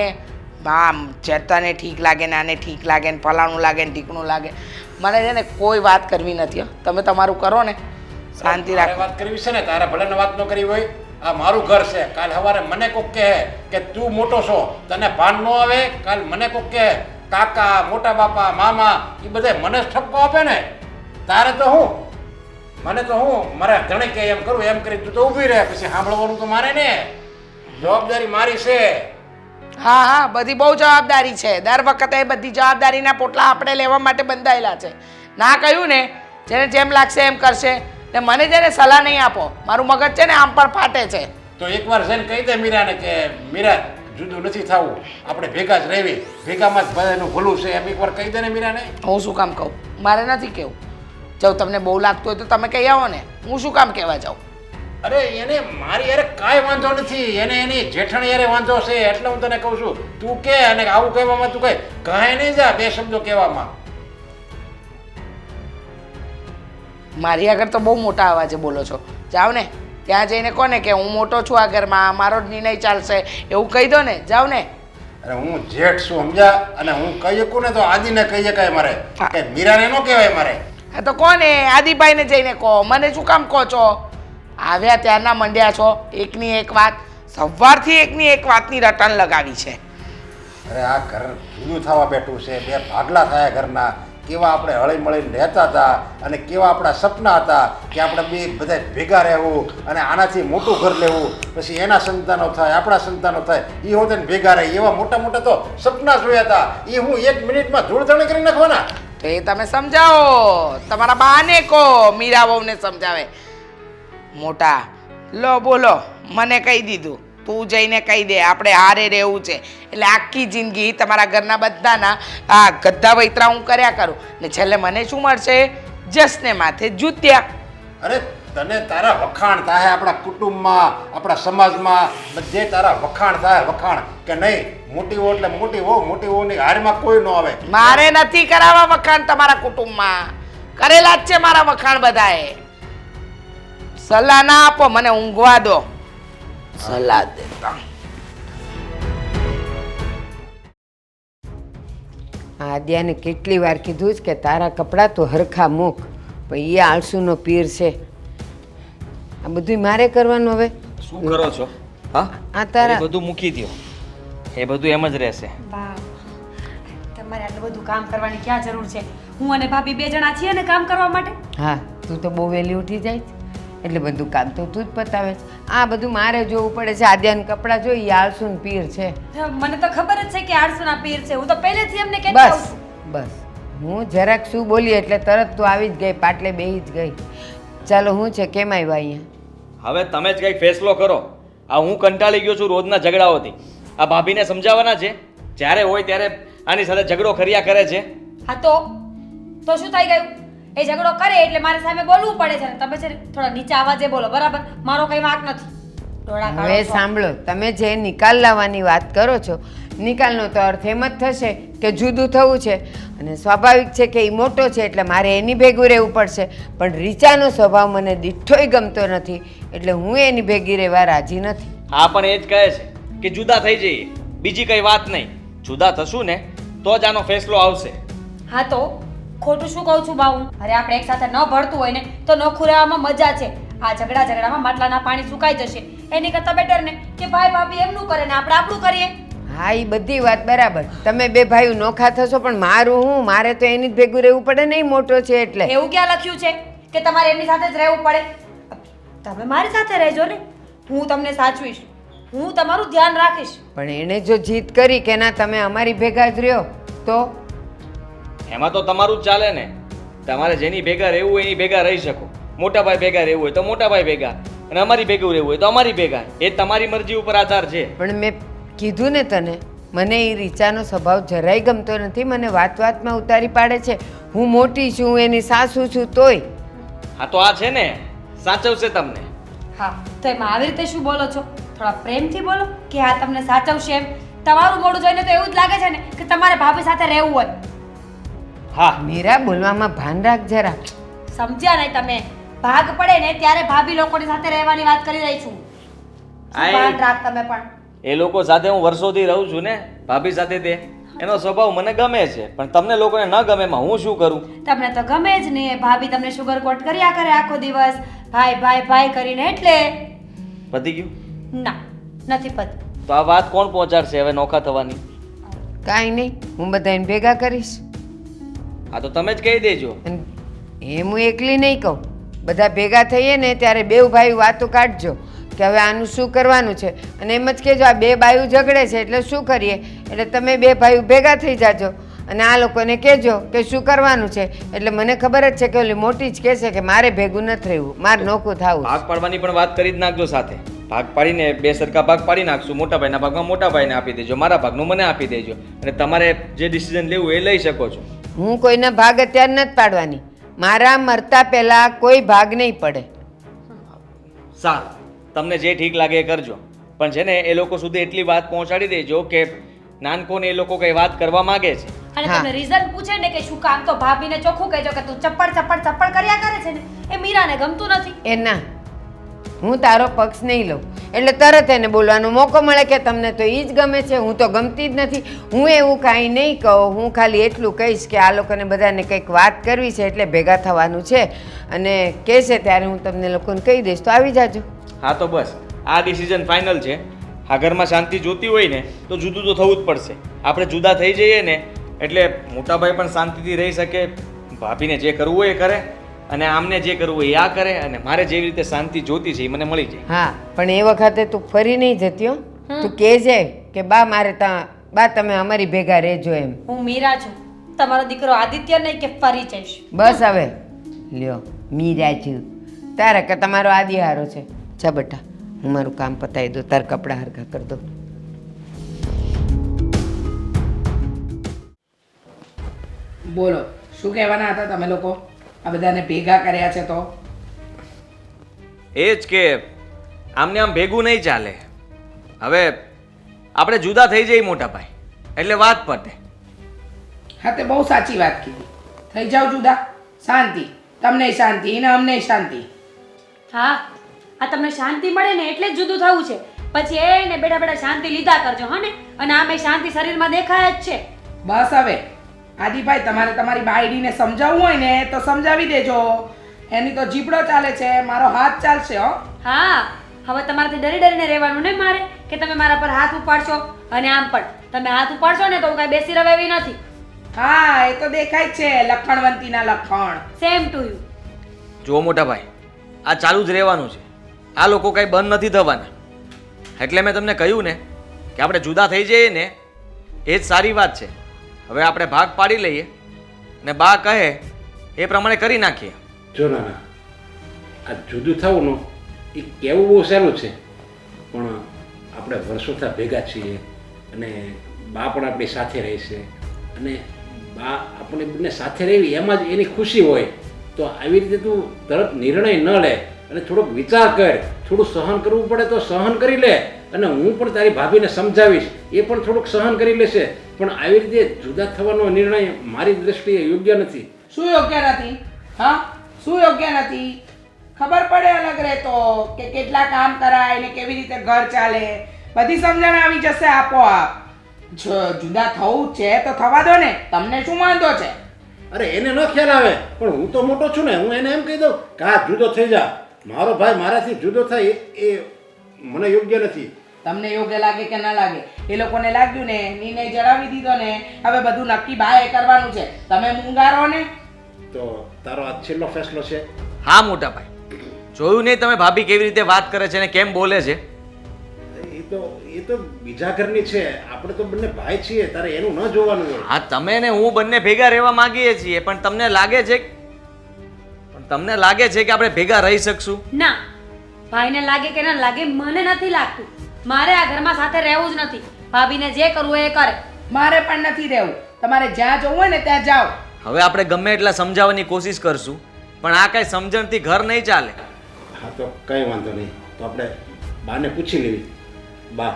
આમ તને ઠીક લાગે ને આને ઠીક લાગે ને ફલાણું લાગે ને ઢીકણું લાગે, મને છે ને કોઈ વાત કરવી નથી હો. તમે તમારું કરો ને, શાંતિ તારે રાખો. વાત કરવી છે ને, તારે ભલે ને વાત ન કરવી હોય. આ મારું ઘર છે, કાલ સવારે મને કોક કહે કે તું મોટો છો, તને ભાન ન આવે, કાલ મને કોક કહે કાકા, મોટા બાપા, મામા, એ બધા મને જ ઠપકો આપે ને. તારે તો હું, મને તો હું મારા ધણે કે એમ કરું એમ કરી તું તો ઊભી રહે, પછી સાંભળવાનું તો મારે ને. જવાબદારી મારી છે. હા હા, બધી બહુ જવાબદારી છે. દર વખતે બધી જવાબદારીના પોટલા આપણે લેવા માટે બંધાયેલા છે. ના કહ્યું ને, જેને જેમ લાગશે એમ કરશે. ને મને જેને સલાહ નહીં આપો, મારું મગજ છે ને આમ પર ફાટે છે. તો એકવાર જઈને કહી દે મીરાને કે મીરા જુદું નથી થવું, આપણે ભેગા જ રહેવી, ભેગામાં જ બધાનું ભૂલું છે, એમ એકવાર કહી દે ને મીરાને. હું શું કામ કહું? મારે નથી કહેવું. જો તમને બહુ લાગતું હોય તો તમે કહી આવો ને, હું શું કામ કહેવા જાઉં? અરે એને મારી યારે કાંઈ વાંધો નથી, એને એની જેઠાણી યારે વાંધો છે, એટલે હું તને કહું છું તું કે, અને આવું કહેવામાં તું કઈ કાંઈ નહીં જા બે શબ્દો કહેવામાં. મારી આગળ તો બહુ મોટા અવાજે બોલો છો. જાઓ ને ત્યાં જઈને કોને કે હું મોટો છું આ ઘરમાં, મારો જ નિર્ણય ચાલશે એવું કહી દો ને. જાઓ ને. અરે હું જેઠ છું સમજ્યા, અને હું કહી શકું ને તો આદિને કહી શકાય મારે, કે મીરાને ન કહેવાય મારે. હા તો કોને? આદિભાઈને જઈને કહો. મને શું કામ કહો છો? આવ્યા ત્યારના મંડ્યા છો એકની એક વાત, સવારથી એકની એક વાતની રટણ લગાવી છે. અરે આ ઘર જુદું થવા બેઠું છે, બે ભાગલા થયા ઘરના. કેવા આપણે હળી મળીને રહેતા હતા, અને કેવા આપણા સપના હતા કે આપણે બે બધા ભેગા રહેવું અને આનાથી મોટું ઘર લેવું, પછી એના સંતાનો થાય, આપણા સંતાનો થાય, એ હોતે ને ભેગા રહે, એવા મોટા મોટા તો સપના જોયા હતા. એ હું 1 મિનિટમાં ધૂળધાણી કરી નાખવાના. તો એ તમે સમજાવો, તમારા બાને કહો, મીરા વહુને સમજાવે. મોટા લો બોલો, મને કહી દીધું, તું જઈને કહી દે આપણે હારે રહેવું છે. એટલે આખી જિંદગી તમારા ઘરના બધાના આ ગધા વૈતરા હું કર્યા કરું, ને છેલ્લે મને શું મળશે? જસને માથે જૂત્યા. અરે તને તારા વખાણ થાય, આપણા કુટુંબમાં, આપણા સમાજમાં બધે તારા વખાણ થાય, વખાણ કે નહીં મોટી હો એટલે મોટી હો, મોટી હોની હારમાં કોઈ ન આવે. મારે નથી કરાવવા વખાણ તમારા કુટુંબમાં, કરેલા જ છે મારા વખાણ બધાએ. સલાહ ના આપો, મને ઊંઘવા દો. સલાહ દેતા આદ્યાને કેટલી વાર કીધું છે કે તારા કપડાં તો હરખા મૂક, પણ એ આળસુનો પીર છે. આ બધું મારે કરવાનું હવે. શું કરો છો? હા, આ તારા એ બધું મૂકી દો, એ બધું એમ જ રહેશે. વાહ, તમારે આટલું બધું કામ કરવાની ક્યાં જરૂર છે? હું અને ભાભી 2 જણા છીએ ને કામ કરવા માટે. હા, તું તો બહુ વહેલી ઉઠી જાય છે એટલે બધું કામ તો તું જ પતાવે છે. આ બધું મારે જોવું પડે છે. આદ્યાને કપડાં જોઈ, આળસુન પીર છે. મને તો ખબર જ છે કે 800 પીર છે. હું તો પહેલેથી એમને કહેતી બસ આવું છું. બસ, હું જરાક શું બોલી એટલે તરત તું આવી જ ગઈ, પાટલે બેહી જ ગઈ. ચાલો હું છે, કેમ આવ્યા અહીંયા? હવે તમે જ કંઈક ફેસલો કરો. આ હું કંટાળી ગયો છું રોજના ઝઘડાઓથી. આ ભાભીને સમજાવવાના છે, જ્યારે હોય ત્યારે આની સાથે ઝઘડો કર્યા કરે છે. હા તો શું થઈ ગયું? એ ઝઘડો કરે એટલે મારી સામે બોલવું પડે છે ને તમે છે ને થોડા નીચા અવાજે બોલો, બરાબર? મારો કઈ વાંક નથી. ડોળા કાઢો હવે છો. સાંભળો, તમે જે નિકાલ લાવવાની વાત કરો છો, નિકાલનો તો અર્થ એમ જ થશે કે જુદું થવું છે. અને સ્વાભાવિક છે કે એ મોટો છે એટલે મારે એની ભેગું રહેવું પડશે. પણ રીચાનો સ્વભાવ મને દીઠોય ગમતો નથી, એટલે હું એની ભેગી રહેવા રાજી નથી. હા પણ એ જ કહે છે કે જુદા થઈ જઈએ, બીજી કઈ વાત નહીં. જુદા થશું ને તો જ આનો ફેસલો આવશે. હા તો ખોટું શું કહું છું બાઉ? અરે આપણે એક સાથે ન ભળતું હોય ને તો નોખું રહેવામાં મજા છે. આ ઝઘડામાં માટલાના પાણી સુકાઈ જશે. એની કરતાં બેટર ને કે ભાઈ ભાભી એમનું કરે ને આપણે આપણું કરીએ. હા, એ બધી વાત બરાબર. તમે બે ભાઈઓ નોખા થશો પણ મારું હું? મારે તો એની જ ભેગું રહેવું પડે ને, એ મોટો છે એટલે. એવું ક્યાં લખ્યું છે કે તમારે એમની સાથે જ રહેવું પડે? તમે મારી સાથે રહેજો ને, હું તમને સાચવીશ, હું તમારું ધ્યાન રાખીશ. પણ એણે જો જીદ કરી કે ના તમે અમારી ભેગા જ રહ્યો તો એમાં તો તમારું જ ચાલે ને. તમારે જેની ભેગા રહેવું હોય એની ભેગા રહી શકો. મોટા ભાઈ ભેગા રહેવું હોય તો મોટા ભાઈ ભેગા, અને અમારી ભેગું રહેવું હોય તો અમારી ભેગા. એ તમારી મરજી ઉપર આધાર છે. પણ મેં કીધું ને તને, મને એ રીચાનો સ્વભાવ જરાય ગમતો નથી. મને વાત વાતમાં ઉતારી પાડે છે. હું મોટી છું, એની સાસુ છું તોય. હા તો આ છે ને સાચવશે તમને. હા તો એમાં આવી રીતે શું બોલો છો? થોડા પ્રેમથી બોલો કે આ તમને સાચવશે એમ. તમારું મોઢું જોઈને તો એવું જ લાગે છે ને કે તમારે ભાભી સાથે રહેવું હોય. હા મીરા, બોલવામાં ભાન રાખ જરા. સમજ્યા નહીં તમે? ભાગ પડે ને ત્યારે ભાભી લોકોની સાથે રહેવાની વાત કરી રહી છું. શું આય. ભાન રાખ તમે પણ. એ લોકો સાથે હું વર્ષોથી રહું છું ને, ભાભી સાથે. તે એનો સ્વભાવ મને ગમે છે, પણ તમને લોકોને ન ગમે એમાં હું શું કરું? તમને તો ગમે જ ને. ભાભી તમને શુગર કોટ કર્યા કરે આખો દિવસ, ભાઈ ભાઈ ભાઈ કરીને. એટલે પતી ગયું? ના, નથી પત. તો આ વાત કોણ પહોંચાડશે હવે નોખા થવાની? કાંઈ નહીં, હું બધાને ભેગા કરીશ. હા તો તમે જ કહી દેજો. અને એમ હું એકલી નહીં કહું. બધા ભેગા થઈએ ને ત્યારે બેઉ ભાઈ વાતો કાઢજો કે હવે આનું શું કરવાનું છે. અને એમ જ કહેજો આ બે બાયું ઝઘડે છે એટલે શું કરીએ. એટલે તમે બે ભાઈઓ ભેગા થઈ જાજો અને આ લોકોને કહેજો કે શું કરવાનું છે. એટલે મને ખબર જ છે કે ઓલી મોટી જ કહેશે કે મારે ભેગું નથી રહેવું, મારે નોખું થવું. ભાગ પાડવાની પણ વાત કરી જ નાખજો સાથે. ભાગ પાડીને બે સરખા ભાગ પાડી નાખશું. મોટા ભાઈના ભાગમાં મોટા ભાઈને આપી દેજો, મારા ભાગનું મને આપી દેજો. અને તમારે જે ડિસિઝન લેવું એ લઈ શકો છો. હું કોઈના ભાગ અત્યારે નથી પાડવાની. મારા મરતા પહેલા કોઈ ભાગ નહીં પડે. સારું, તમને જે ઠીક લાગે એ કરજો. પણ છે ને એ લોકો સુધી એટલી વાત પહોંચાડી દેજો કે નાનકોને એ લોકો કઈ વાત કરવા માંગે છે. અને હા. તમને રીઝન પૂછે ને કે શું કામ, તો ભાભીને ચોખ્ખું કહેજો કે તું ચપ્પડ ચપ્પડ ચપ્પડ કર્યા કરે છે ને એ મીરાને ગમતું નથી. એ ના, હું તારો પક્ષ નહીં લઉં. એટલે તરત એને બોલવાનો મોકો મળે કે તમને તો એ જ ગમે છે, હું તો ગમતી જ નથી. હું એવું કાંઈ નહીં કહું. હું ખાલી એટલું કહીશ કે આ લોકોને બધાને કંઈક વાત કરવી છે એટલે ભેગા થવાનું છે. અને કહેશે ત્યારે હું તમને લોકોને કહી દઈશ તો આવી જાજો. હા તો બસ આ ડિસિઝન ફાઇનલ છે. આ ઘરમાં શાંતિ જોતી હોય ને તો જુદું તો થવું જ પડશે. આપણે જુદા થઈ જઈએ ને એટલે મોટાભાઈ પણ શાંતિથી રહી શકે, ભાભીને જે કરવું હોય એ કરે, અને આમને જે કરવું હોય એ આ કરે, અને મારે જેવી રીતે શાંતિ જોતી છે એ મને મળી જાય. હા, પણ એ વખતે તું ફરી નહીં જતી હો. તું કહેજે કે બા મારે બા તમે અમારી ભેગા રહેજો એમ. હું મીરા છું, તમારો દીકરો આદિત્ય નહીં કે ફરી જઈશ. બસ હવે લ્યો, મીરા છું તારા કે તમારો આદિ હારો છે. જા બેટા, હું મારું કામ પતાવી દઉં, તાર કપડાં હરખા કરી દઉં. બોલો, શું કહેવાના હતા તમે લોકો? આ બધાને ભેગા કર્યા છે તો? એ જ કે આમને આમ ભેગું નહીં ચાલે. હવે આપણે જુદા થઈ જઈએ મોટા ભાઈ એટલે વાત પતે. હા, તે બહુ સાચી વાત કીધી. થઈ જાવ જુદા, શાંતિ. તમને શાંતિ ને અમને શાંતિ. હા, આ તમને શાંતિ મળે ને એટલે જ જુદું થવું છે. પછી એને બેઠા બેઠા શાંતિ લીધા કરજો હા ને. અને આમે શાંતિ શરીરમાં દેખાય જ છે. બસ હવે આદિભાઈ, તમારે તમારી બાયડીને સમજાવવું હોય ને તો સમજાવી દેજો. એની તો જીબડો ચાલે છે, મારો હાથ ચાલશે હો. હા, હવે તમારાથી ડરી ડરીને રહેવાનું ને મારે કે તમે મારા પર હાથ ઉપાડશો. અને આમ પણ તમે હાથ ઉપાડશો ને તો હું કાંઈ બેસી રહે એવી નથી. હા, એ તો દેખાય જ છે, લખણવંતીના લખણ. Same to you. જુઓ મોટા ભાઈ, આ ચાલુ જ રહેવાનું છે. આ લોકો કાંઈ બંધ નથી થવાના. એટલે મેં તમને કહ્યું ને કે આપણે જુદા થઈ જઈએ ને એ જ સારી વાત છે. હવે આપણે ભાગ પાડી લઈએ ને બા કહે એ પ્રમાણે કરી નાખીએ. જો નાના, આ જુદું થવાનું એ કહેવું બહુ સારું છે, પણ આપણે વર્ષોથી ભેગા છીએ અને બા પણ આપણી સાથે રહેશે અને બા આપણે બંને સાથે રહેવી એમાં જ એની ખુશી હોય. તો આવી રીતે તું તરત નિર્ણય ન લે અને થોડોક વિચાર કર. થોડું સહન કરવું પડે તો સહન કરી લે, અને હું પણ તારી ભાભીને સમજાવીશ, એ પણ થોડુંક સહન કરી લેશે. પણ આવી રીતે જુદા થવાનો નિર્ણય મારી દ્રષ્ટિએ યોગ્ય નથી. શું યોગ્ય નથી? હા, શું યોગ્ય નથી? ખબર પડે અલગ રહેતો કે કેટલા કામ કરાય ને કેવી રીતે ઘર ચાલે, બધી સમજણ આવી જશે આપોઆપ. જો જુદા થવું છે તો થવા દો ને, તમને શું વાંધો છે? અરે એને ન ખ્યાલ આવે, પણ હું તો મોટો છું ને, હું એને એમ કહી દઉં કે આ જુદો થઈ જા. મારો ભાઈ મારાથી જુદો થાય એ મને યોગ્ય નથી. તમને યોગ્ય લાગે કે ના લાગે, એ લોકોને લાગ્યું ને, નિર્ણય જણાવી દીધો ને, હવે બધું નક્કી બાએ કરવાનું છે. તમે મૂંગારો ને. તો તારો આ છેલ્લો ફેસલો છે? હા મોટા ભાઈ, જોયું નહીં તમે ભાભી કેવી રીતે વાત કરે છે ને કેમ બોલે છે? એ તો બીજા ઘરની છે, આપણે તો બંને ભાઈ છીએ, તારે એનું ન જોવાનું હોય. હા, તમે ને હું બંને ભેગા રહેવા માંગીએ છીએ, પણ તમને લાગે છે કે આપણે ભેગા રહી શકશું? ના, ભાઈને લાગે કે ના લાગે મને નથી લાગતું. મારે આ ઘરમાં સાથે રહેવું જ નથી. ભાભીને જે કરવું હોય એ કરે. મારે પણ નથી રહેવું. તમારે જ્યાં જવું હોય ને ત્યાં જાઓ. હવે આપણે ગમે એટલા સમજાવવાની કોશિશ કરશું, પણ આ કઈ સમજણથી ઘર નહીં ચાલે. હા, તો કંઈ વાંધો નહીં, તો આપણે બાને પૂછી લેવી. બા,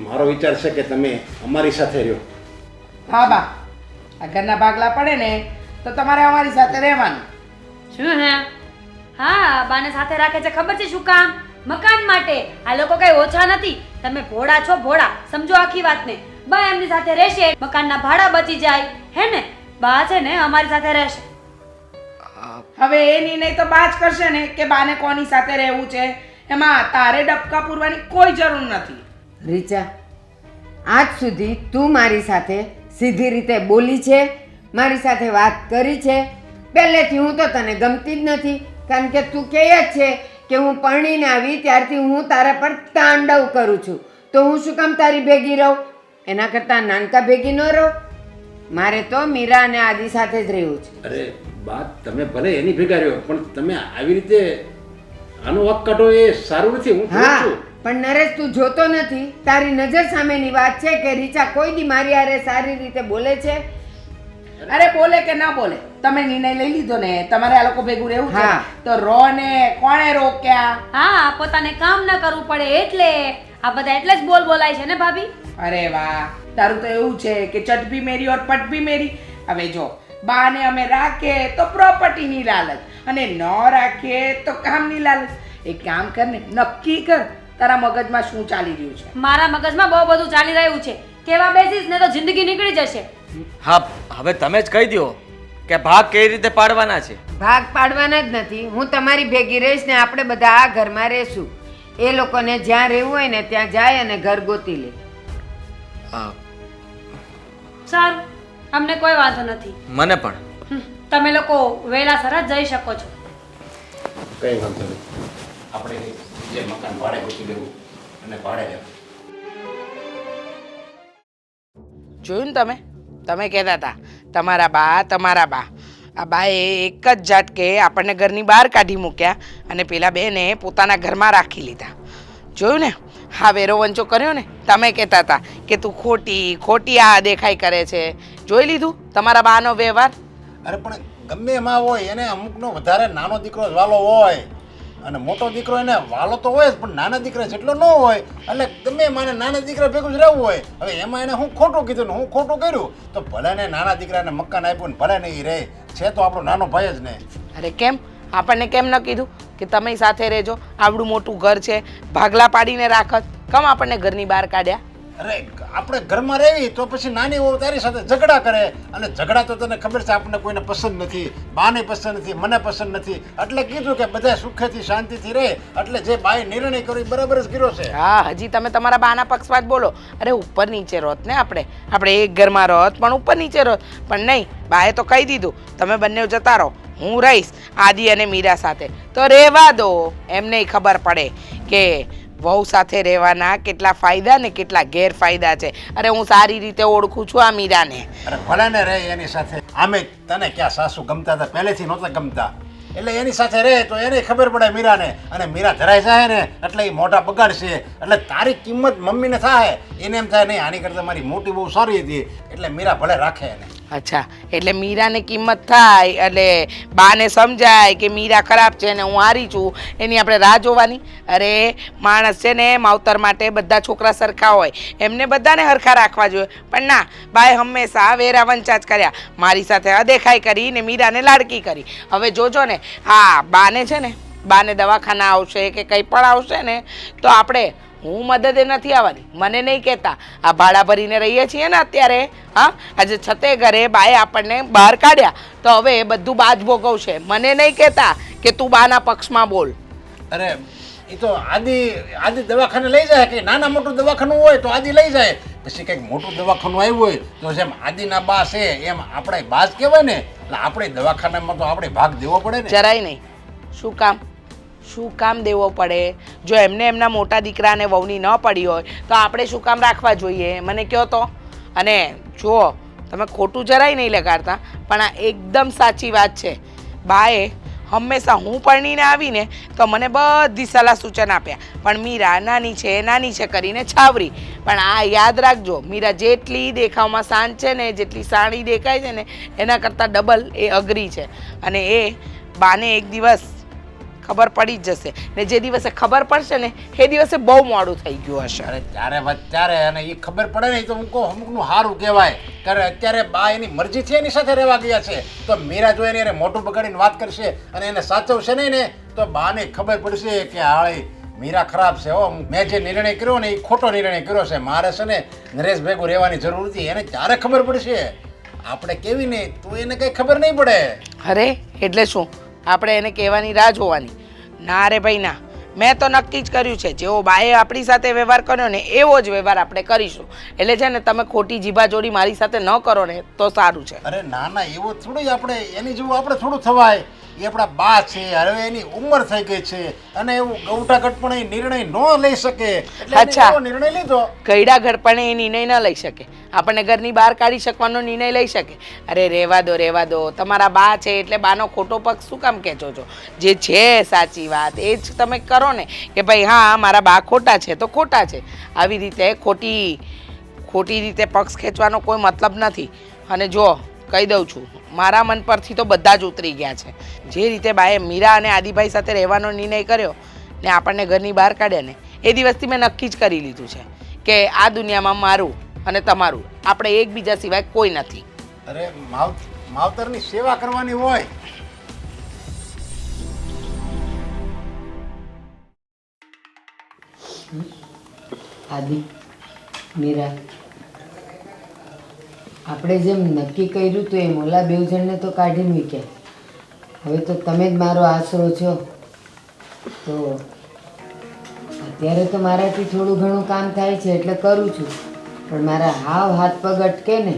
મારો વિચાર છે કે તમે અમારી સાથે રહ્યો. હા બા, આ ઘરના ભાગલા પડે ને તો તમારે અમારી સાથે રહેવાનું. શું હે? હા, બાને સાથે રાખે છે ખબર છે શું કામ? મકાન માટે. આ લોકો કઈ ઓછા નથી. તમે ભોળા છો, ભોળા. સમજો આખી વાતને. બા એમની સાથે રહેશે, મકાનના ભાડા બચી જાય. હે ને? બા છે ને અમારી સાથે રહેશે. હવે એ નિર્ણય તો બા જ કરશે ને કે બાને કોની સાથે રહેવું છે. એમાં તારે ડબકા પૂરવાની કોઈ જરૂર નથી. રીચા, આજ સુધી તું મારી સાથે સીધી રીતે બોલી છે, મારી સાથે વાત કરી છે. પહેલેથી હું તો તને ગમતી જ નથી, કારણ કે તું કહે જ છે કે હું પરણીને આવી ત્યારથી હું તારા પર તાંડવ કરું છું, તો હું શું કામ તારી ભેગી રહું? એના કરતાં નાનકા ભેગી ન રહું. મારે તો મીરા અને આદિ સાથે જ રહેવું છે. અરે બા, તમે ભલે એની ભેગા રહ્યો, પણ તમે આવી રીતે આનો વાક કાઢો એ સારું નથી. હું જોઉં હા, છું. પણ નરેશ તું જોતો નથી? તારી નજર સામેની વાત છે કે રીચા કોઈ દી મારી હારે સારી રીતે બોલે છે? અરે બોલે કે ના બોલે, તમે નિર્ણય લઈ લીધો ને, તમારે આ લોકો ભેગું રહેવું છે હા. તો રો ને. કોણે રોક્યા? હા, પોતાને કામ ન કરવું પડે એટલે. આ બધા એટલે જ બોલ બોલાય છે ને ભાભી? અરે વાહ, તારું તો એવું છે કે ચટ ભી મેરી ઓર પટ ભી મેરી. હવે જો, બાને અમે રાખીએ તો પ્રોપર્ટીની લાલચ, અને ન રાખીએ તો કામની લાલચ. એક કામ કર ને, નક્કી કર તારા મગજમાં શું ચાલી રહ્યું છે. મારા મગજમાં બહુ બધું ચાલી રહ્યું છે. કેવા બેસીસ ને તો જિંદગી નીકળી જશે. હા, હવે તમે જ કહી દો કે ભાગ કઈ રીતે પાડવાના છે. ભાગ પાડવાના જ નથી. હું તમારી ભેગી રહીશ ને આપણે બધા આ ઘરમાં રહેશું. એ લોકોને જ્યાં રહેવું હોય ને ત્યાં જાય અને ઘર ગોતી લે. હા, સારું, અમને કોઈ વાંધો નથી. મને પણ. તમે લોકો વહેલાસર જ જઈ શકો છો. કંઈ વાંધો નહીં, આપણે જે મકાન ભાડે ગોતી લેવું અને ભાડે રહેવું. જોયું ને તમે કહેતા હતા તમારા બા. આ બાએ એક જ ઝાટકે આપણને ઘરની બહાર કાઢી મૂક્યા અને પેલા બેને પોતાના ઘરમાં રાખી લીધા. જોયું ને? હા, વેરો વંચો કર્યો ને. તમે કહેતા હતા કે તું ખોટી આ દેખાઈ કરે છે. જોઈ લીધું તમારા બાનો વ્યવહાર? અરે પણ ગમે એમાં હોય, એને અમુકનો વધારે નાનો દીકરો જ વાલો હોય, અને મોટો દીકરો એને વાલો તો હોય જ, પણ નાના દીકરા જેટલો ન હોય. એટલે ગમે એમાં નાના દીકરા ભેગું જ રહેવું હોય. હવે એમાં એને હું ખોટું કીધું ને હું ખોટું કર્યું, તો ભલે ને નાના દીકરાને મકાન આપ્યું ને ભલે ને એ રહે છે, તો આપણો નાનો ભાઈ જ ને. અરે કેમ આપણને કેમ ન કીધું કે તમે સાથે રહેજો? આવડું મોટું ઘર છે, ભાગલા પાડીને રાખત. કેમ આપણને ઘરની બહાર કાઢ્યા? અરે આપણે ઘરમાં રહેવી તો પછી નાની વહુ તારી સાથે ઝઘડા કરે, અને ઝઘડા તો તને ખબર છે આપણને કોઈને પસંદ નથી, બાને પસંદ નથી, મને પસંદ નથી. એટલે કીધું કે બધા સુખેથી શાંતિથી રહે. એટલે જે બાએ નિર્ણય કર્યો એ બરાબર જ કર્યો છે. હા, હજી તમે તમારા બાના પક્ષમાં જ બોલો. અરે ઉપર નીચે રોત ને, આપણે એક ઘરમાં રોત પણ ઉપર નીચે રોત. પણ નહીં, બાએ તો કહી દીધું તમે બંને જતા રહો, હું રહીશ આદિ અને મીરા સાથે. તો રહેવા દો, એમને ખબર પડે કે વહુ સાથે રહેવાના કેટલા ફાયદા ને કેટલા ગેરફાયદા છે. અરે હું સારી રીતે ઓળખું છું આ મીરાને. અરે ભલે ને રહે એની સાથે. આમે તને ક્યાં સાસુ ગમતા હતા? પહેલેથી નહોતા ગમતા. એટલે એની સાથે રહે તો એને ખબર પડે મીરાને, અને મીરા ધરાઈ જાય ને એટલે એ મોઢા બગાડશે. એટલે તારી કિંમત મમ્મીને થાય, એને એમ થાય નહીં આની કરતાં મારી મોટી બહુ સારી હતી, એટલે મીરા ભલે રાખે એને. અચ્છા, એટલે મીરાને કિંમત થાય એટલે બાને સમજાય કે મીરા ખરાબ છે ને હું હારી છું, એની આપણે રાહ જોવાની? અરે માણસ છે ને માવતર માટે બધા છોકરા સરખા હોય, એમને બધાને હરખા રાખવા જોઈએ. પણ ના, બાએ હંમેશા વેરા વંચા જ કર્યા, મારી સાથે અદેખાઈ કરી ને મીરાને લાડકી કરી. હવે જોજો ને, હા બાને છે ને, બાને દવાખાના આવશે કે કંઈ પણ આવશે ને તો આપણે, હું મદદે નથી આવવાની, મને નહીં કહેતા. આ ભાડા ભરીને રહીએ છીએ ને અત્યારે, હા આજે છતે ઘરે બાએ આપણને બહાર કાઢ્યા તો હવે એ બધું બા જ ભોગવશે. મને નહીં કહેતા કે તું બાના પક્ષમાં બોલ. અરે એ તો આદિ દવાખાને લઈ જાય કે નાના મોટું દવાખાનું હોય તો આદિ લઈ જાય, પછી કંઈક મોટું દવાખાનું આવ્યું હોય તો જેમ આદિના બા છે એમ આપણે બા જ કહેવાય ને, એટલે આપણે દવાખાનામાં તો આપણે ભાગ દેવો પડે ને. જરાય નહીં. શું કામ દેવો પડે? જો એમને એમના મોટા દીકરાને વહુની ન પડી હોય તો આપણે શું કામ રાખવા જોઈએ? મને કહો તો. અને જુઓ, તમે ખોટું જરાય નહીં લગાડતા, પણ આ એકદમ સાચી વાત છે. બાએ હંમેશા હું પરણીને આવીને તો મને બધી સલાહ સૂચન આપ્યા, પણ મીરા નાની છે કરીને છાવરી. પણ આ યાદ રાખજો, મીરા જેટલી દેખાવમાં શાંત છે ને, જેટલી સાણી દેખાય છે ને એના કરતાં ડબલ એ અઘરી છે. અને એ બાને એક દિવસ ખબર પડી જ જશે, ને જે દિવસે ખબર પડશે ને એ દિવસે બહુ મોડું થઈ ગયું હશે. અરે ત્યારે અને એ ખબર પડે ને તો હું કહું અમુકનું સારું કહેવાય. કારણ અત્યારે બા એની મરજીથી એની સાથે રહેવા ગયા છે, તો મીરા જો એની મોટું બગાડીને વાત કરશે અને એને સાચવશે નહીં ને તો બાને ખબર પડશે કે હાળી મીરા ખરાબ છે. હો, મેં જે નિર્ણય કર્યો ને એ ખોટો નિર્ણય કર્યો છે, મારે છે ને નરેશ ભેગું રહેવાની જરૂર હતી. એને ત્યારે ખબર પડશે, આપણે કેવી નહીં તો એને કંઈ ખબર નહીં પડે. અરે એટલે શું આપણે એને કહેવાની રાહ જોવાની? ના રે ભાઈ ના, મેં તો નક્કી જ કર્યું છે, જેવો બાએ આપણી સાથે વ્યવહાર કર્યો ને એવો જ વ્યવહાર આપણે કરીશું. એટલે છે ને તમે ખોટી જીભાજોડી મારી સાથે ન કરો ને તો સારું છે. અરે ના એવું થોડું આપણે એની જેવું આપણે થોડું થવાય. એ આપણા બા છે, હવે એની ઉંમર થઈ ગઈ છે અને એવું ગૌટા ઘટપણે નિર્ણય ન લઈ શકે. અચ્છા, નિર્ણય લીધો. ગયડા ઘડપણે એ નિર્ણય ન લઈ શકે, આપણને ઘરની બહાર કાઢી શકવાનો નિર્ણય લઈ શકે. અરે રહેવા દો, તમારા બા છે એટલે બાનો ખોટો પક્ષ શું કામ કહેજો છો? જે છે સાચી વાત એ જ તમે કરો ને કે ભાઈ હા મારા બા ખોટા છે તો ખોટા છે. આવી રીતે ખોટી રીતે પક્ષ ખેંચવાનો કોઈ મતલબ નથી. અને જો કહી દઉં છું, મારા મન પરથી તો બધા જ ઉતરી ગયા છે. જે રીતે બાએ મીરા અને આદિભાઈ સાથે રહેવાનો નિર્ણય કર્યો ને આપણને ઘરની બહાર કાઢ્યા ને એ દિવસથી મેં નક્કી જ કરી લીધું છે કે આ દુનિયામાં મારું અને તમારું, આપણે એકબીજા સિવાય કોઈ નથી. અરે માવતરની સેવા કરવાની હોય. આદિ, મીરા, આપણે જેમ નક્કી કર્યું તો એમ ઓલા બે જણને તો કાઢી મૂક્યા. હવે તો તમે જ મારો આશરો છો, તો અત્યારે તો મારાથી થોડું ઘણું કામ થાય છે એટલે કરું છું, પણ મારા હાથ પગ અટકે ને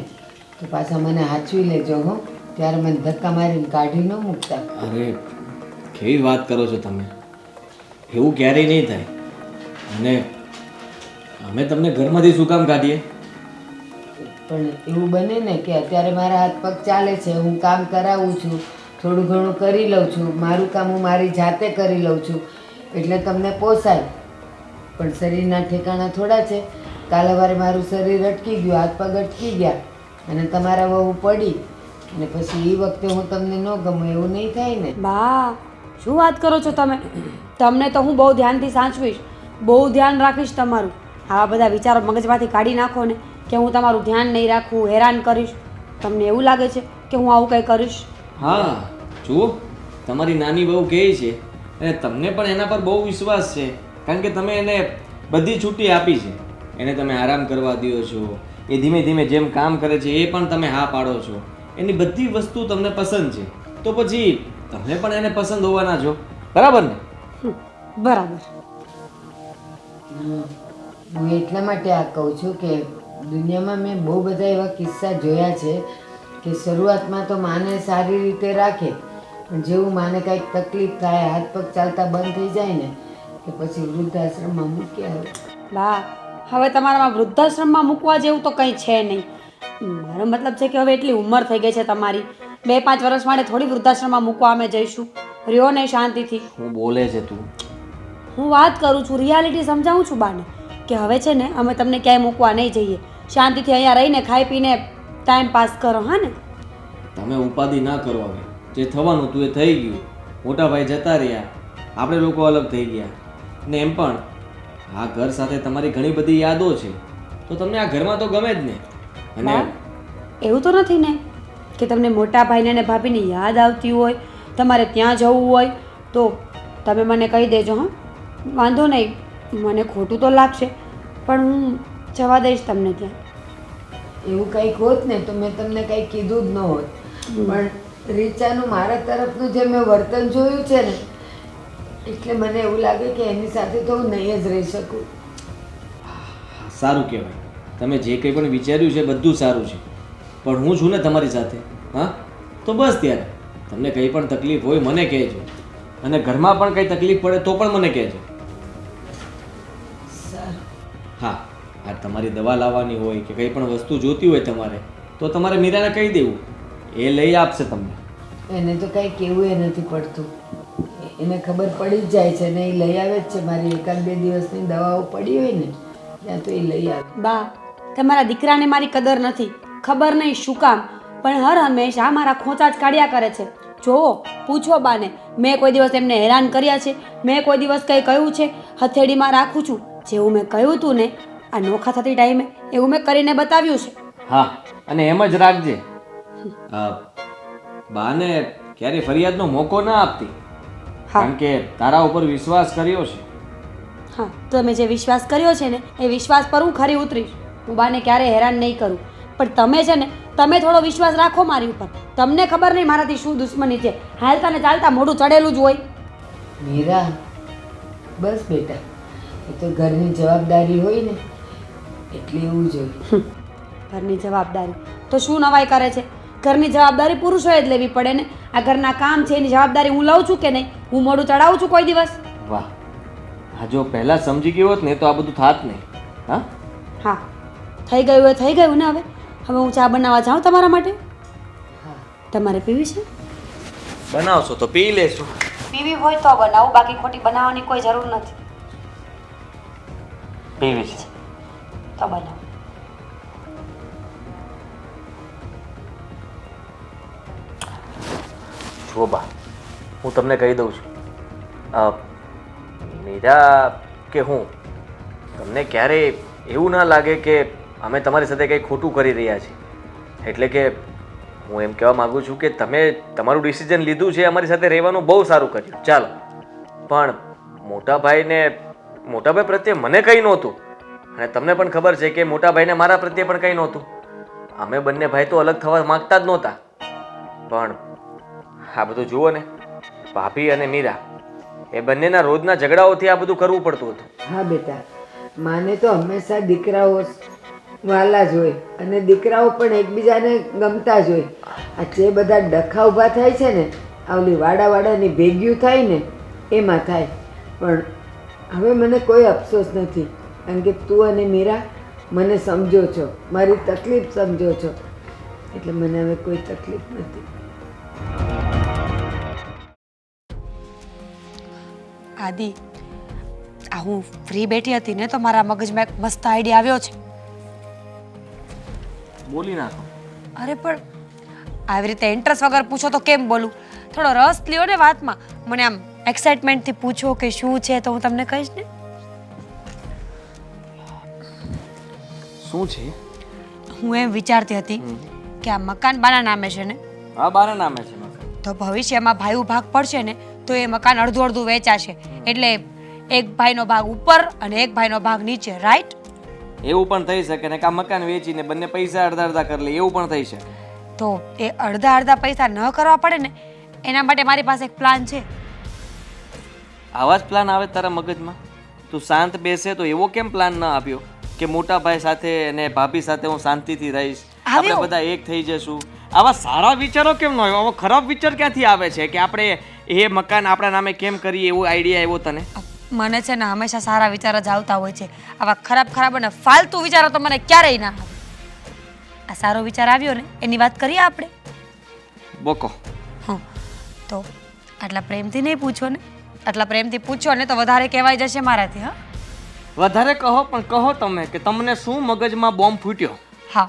તો પાછા મને હાચવી લેજો હો. ત્યારે મને ધક્કા મારીને કાઢી ન મૂકતા. અરે કેવી વાત કરો છો તમે? એવું ક્યારેય નહીં થાય. અને અમે તમને ઘરમાંથી શું કામ કાઢીએ? પણ એવું બને ને કે અત્યારે મારા હાથ પગ ચાલે છે, હું કામ કરાવું છું, થોડું ઘણું કરી લઉં છું, મારું કામ હું મારી જાતે કરી લઉં છું એટલે તમને પોસાય. પણ શરીરના ઠેકાણા થોડા છે. કાલે વારે મારું શરીર અટકી ગયું, હાથ પગ અટકી ગયા અને તમારા વહુ પડી અને પછી એ વખતે હું તમને ન ગમું એવું નહીં થાય ને? બા, શું વાત કરો છો તમે? તમને તો હું બહુ ધ્યાનથી સાચવીશ, બહુ ધ્યાન રાખીશ તમારું. આવા બધા વિચારો મગજમાંથી કાઢી નાખો ને કે હું તમારું ધ્યાન નહીં રાખું, હેરાન કરીશ. તમને એવું લાગે છે કે હું આવું કંઈ કરીશ? હા જુઓ, તમારી નાની બહુ કહે છે અને તમને પણ એના પર બહુ વિશ્વાસ છે, કારણ કે તમે એને બધી છૂટી આપી છે. એને તમે આરામ કરવા દો છો, એ ધીમે ધીમે જેમ કામ કરે છે એ પણ તમે હા પાડો છો, એની બધી વસ્તુ તમને પસંદ છે, તો પછી તમે પણ એને પસંદ હોવાના છો, બરાબર ને? બરાબર. હું એટલા માટે આ કહું છું કે દુનિયામાં મેં બહુ બધા એવા કિસ્સા જોયા છે કે શરૂઆતમાં તો માને સારી રીતે રાખે, પણ જેવું માને કાંઈક તકલીફ થાય, હાથ પગ ચાલતા બંધ થઈ જાય ને કે પછી વૃદ્ધાશ્રમમાં મૂકી આવે. બા, હવે તમારામાં વૃદ્ધાશ્રમમાં મૂકવા જેવું તો કંઈ છે નહીં. મારો મતલબ છે કે હવે એટલી ઉંમર થઈ ગઈ છે તમારી, 2-5 વર્ષ માટે થોડી વૃદ્ધાશ્રમમાં મૂકવા અમે જઈશું. રહ્યો નહીં શાંતિથી. હું બોલે છે તું? હું વાત કરું છું, રિયાલિટી સમજાવું છું બાને કે હવે છે ને અમે તમને ક્યાંય મૂકવા નહીં જઈએ. શાંતિથી અહીંયા રહીને ખાઈ પીને ટાઈમ પાસ કરો. હા ને? તમે ઉપાધિ ના કરો હવે. જે થવાનું હતું એ થઈ ગયું. મોટા ભાઈ જતા રહ્યા, આપણે લોકો અલગ થઈ ગયા. ને એમ પણ આ ઘર સાથે તમારી ઘણી બધી યાદો છે, તો તમને આ ઘરમાં તો ગમે જ ને. અને બા, એવું તો નથી ને કે તમને મોટા ભાઈને અને ભાભીની યાદ આવતી હોય, તમારે ત્યાં જવું હોય તો તમે મને કહી દેજો. હા, વાંધો નહીં, મને ખોટું તો લાગશે પણ હું જવા દઈશ તમને ત્યાં. એવું કંઈક હોત ને તો મેં તમને કંઈ કીધું જ ન હોત. પણ રીચાનું મારા તરફનું જે મેં વર્તન જોયું છે ને, એટલે મને એવું લાગે કે એની સાથે તો હું નહીં જ રહી શકું. સારું કહેવાય, તમે જે કંઈ પણ વિચાર્યું છે બધું સારું છે, પણ હું છું ને તમારી સાથે. હા, તો બસ ત્યારે તમને કંઈ પણ તકલીફ હોય મને કહેજો, અને ઘરમાં પણ કંઈ તકલીફ પડે તો પણ મને કહેજો. સારું. હા, આ તમારી દવા લાવવાની હોય કે કંઈ પણ વસ્તુ જોતી હોય તમારે, તો તમારે મીરાને કહી દેવું, એ લઈ આપશે તમને. એને તો કંઈ કહેવું એ નથી પડતું. એને ખબર પડી જ જાય છે ને એ લઈ આવે જ છે. મારી 1-2 દિવસની દવાઓ પડી હોય ને ત્યાં તો એ લઈ આવે. બા, તમારા દીકરાને મારી કદર નથી, ખબર નહીં શું કામ, પણ હર હંમેશા મારા ખોંચા જ કાઢ્યા કરે છે. જોવો, પૂછો બાને, મેં કોઈ દિવસ એમને હેરાન કર્યા છે? મેં કોઈ દિવસ કંઈ કહ્યું છે? હથેળીમાં રાખું છું. જેવું મેં કહ્યું હતું ને આ નોખા થતી ટાઈમે, એવું મેં કરીને બતાવ્યું છે. હા, અને એમ જ રાખજે. બાને ક્યારે ફરિયાદનો મોકો ના આપતી, હા કારણ કે તારા ઉપર વિશ્વાસ કર્યો છે. હા, તમે જે વિશ્વાસ કર્યો છે ને એ વિશ્વાસ પર હું ખરી ઉતરીશ. હું બાને ક્યારેય હેરાન નહીં કરું. પણ તમે છે ને, તમે થોડો વિશ્વાસ રાખો મારી ઉપર. તમને ખબર નહીં મારાથી શું દુશ્મની છે. હાલતા ને ચાલતા મોઢું ચડેલું જ હોય. મીરા, બસ બેટા, એ તો ઘરની જવાબદારી હોય ને એટલે એવું જ હોય. ઘરની જવાબદારી તો શું નવાઈ કરે છે? ઘરની જવાબદારી પુરુષોએ જ લેવી પડે ને. આ ઘરના કામ છે એની જવાબદારી હું લઉં છું કે નહીં? હું મોઢું ચડાવું છું કોઈ દિવસ? વાહ, હા, જો પહેલા સમજી ગયો હોત ને તો આ બધું થાત નહીં. હા હા, થઈ ગયું એ થઈ ગયું ને. હવે હવે હું ચા બનાવવા જાઉં તમારા માટે. તમારે પીવી છે? બનાવશો તો પી લેશું. પીવી હોય તો બનાવું, બાકી ખોટી બનાવવાની કોઈ જરૂર નથી. પીવી છે તો બનાવો. જુઓ બા, હું તમને કહી દઉં છું, મીરા કે હું, તમને ક્યારેય એવું ના લાગે કે અમે તમારી સાથે કંઈ ખોટું કરી રહ્યા છીએ. એટલે કે હું એમ કહેવા માગું છું કે તમે તમારું ડિસિઝન લીધું છે, અમારી સાથે રહેવાનું બહુ સારું કર્યું, ચાલો. પણ મોટાભાઈ પ્રત્યે મને કંઈ નહોતું, અને તમને પણ ખબર છે કે મોટાભાઈને મારા પ્રત્યે પણ કંઈ નહોતું. અમે બંને ભાઈ તો અલગ થવા માંગતા જ નહોતા. પણ આ બધું જુઓ ને, ભાભી અને મીરા એ બંનેના રોજના ઝઘડાઓથી આ બધું કરવું પડતું હતું. હા બેટા, માને તો હંમેશા દીકરાઓ વાલા જ હોય અને દીકરાઓ પણ એકબીજાને ગમતા જ હોય. આ જે બધા ડખા ઊભા થાય છે ને, આવલી વાડાની ભેગ્યું થાય ને એમાં થાય. પણ હવે મને કોઈ અફસોસ નથી, કારણ કે તું અને મીરા મને સમજો છો, મારી તકલીફ સમજો છો, એટલે મને હવે કોઈ તકલીફ નથી. આદિ, આ હું ફ્રી બેઠી હતી ને તો મારા મગજમાં એક મસ્ત આઈડિયા આવ્યો છે. બોલી નાખો. અરે પણ આવી રીતે ઇન્ટરેસ્ટ વગર પૂછો તો કેમ બોલું? થોડો રસ લ્યો ને વાતમાં. મને આમ એક્સાઇટમેન્ટથી પૂછો કે શું છે તો હું તમને કહીશ ને. શું છે? હું એમ વિચારતી હતી કે આ મકાન બાના નામે છે ને, હા, બાના નામે છે મકાન. તો ભવિષ્યમાં ભાઈઓ ભાગ પડશે ને તો એ મકાન અડધું અડધું વેચાશે. એટલે એક ભાઈનો ભાગ ઉપર અને એક ભાઈનો ભાગ નીચે, રાઈટ? એવું પણ થઈ શકે ને કે આ મકાન વેચીને બંને પૈસા અડધા અડધા કરી લે, એવું પણ થઈ શકે. તો એ અડધા અડધા પૈસા ન કરવા પડે ને એના માટે મારી પાસે એક પ્લાન છે. આવા જ પ્લાન આવે તારા મગજમાં? તું શાંત બેસે તો એવો કેમ પ્લાન ન આપ્યો કે મોટા ભાઈ સાથે અને ભાભી સાથે હું શાંતિથી રહીશ, આપણે બધા એક થઈ જશું? આવા સારા વિચારો કેમ ન આવ્યો? આવો ખરાબ વિચાર ક્યાંથી આવે છે કે આપણે એ મકાન આપણા નામે કેમ કરીએ? એવો આઈડિયા આવ્યો તને? મને છે ને હંમેશા સારા વિચાર જ આવતા હોય છે. આવા ખરાબ અને ફાલતુ વિચારો તો મને ક્યારેય ના આવે. આ સારો વિચાર આવ્યો ને એની વાત કરીએ આપણે. બોકો. હા, તો આટલા પ્રેમથી નહીં પૂછો ને, આટલા પ્રેમથી પૂછો ને તો વધારે કહેવાય જશે મારાથી. હા, વધારે કહો, પણ કહો તમે કે તમને શું મગજમાં બોમ્બ ફૂટ્યો? હા,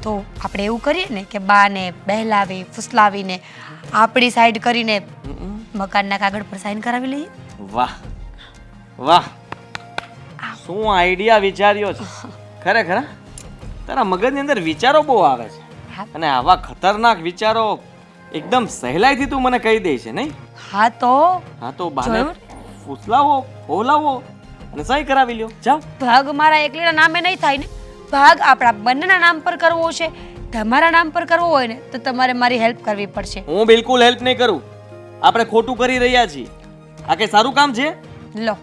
તો આપણે એવું કરીએ ને કે બાને બહેલાવી ફૂસલાવીને આપણી સાઈડ કરીને મકાનના કાગળ પર સાઈન કરાવી લઈએ. વાહ વાહ, શું આઈડિયા વિચાર્યો છે ખરેખર. તારા મગજની અંદર વિચારો બહુ આવે છે, અને આવા ખતરનાક વિચારો એકદમ સહેલાઈથી તું મને કહી દે છે નહીં? હા તો બાને ફૂસલાવો, બોલાવો અને સહી કરાવી લ્યો. જાઓ. ભાગ મારા એકલીના નામે નહીં થાય ને, ભાગ આપણા બંનેના નામ પર કરવો છે. તમારા નામ પર કરવો હોય ને તો તમારે મારી હેલ્પ કરવી પડશે. હું બિલકુલ હેલ્પ નહીં કરું. આપણે ખોટું કરી રહ્યા છીએ. આ કઈ સારું કામ છે? લો,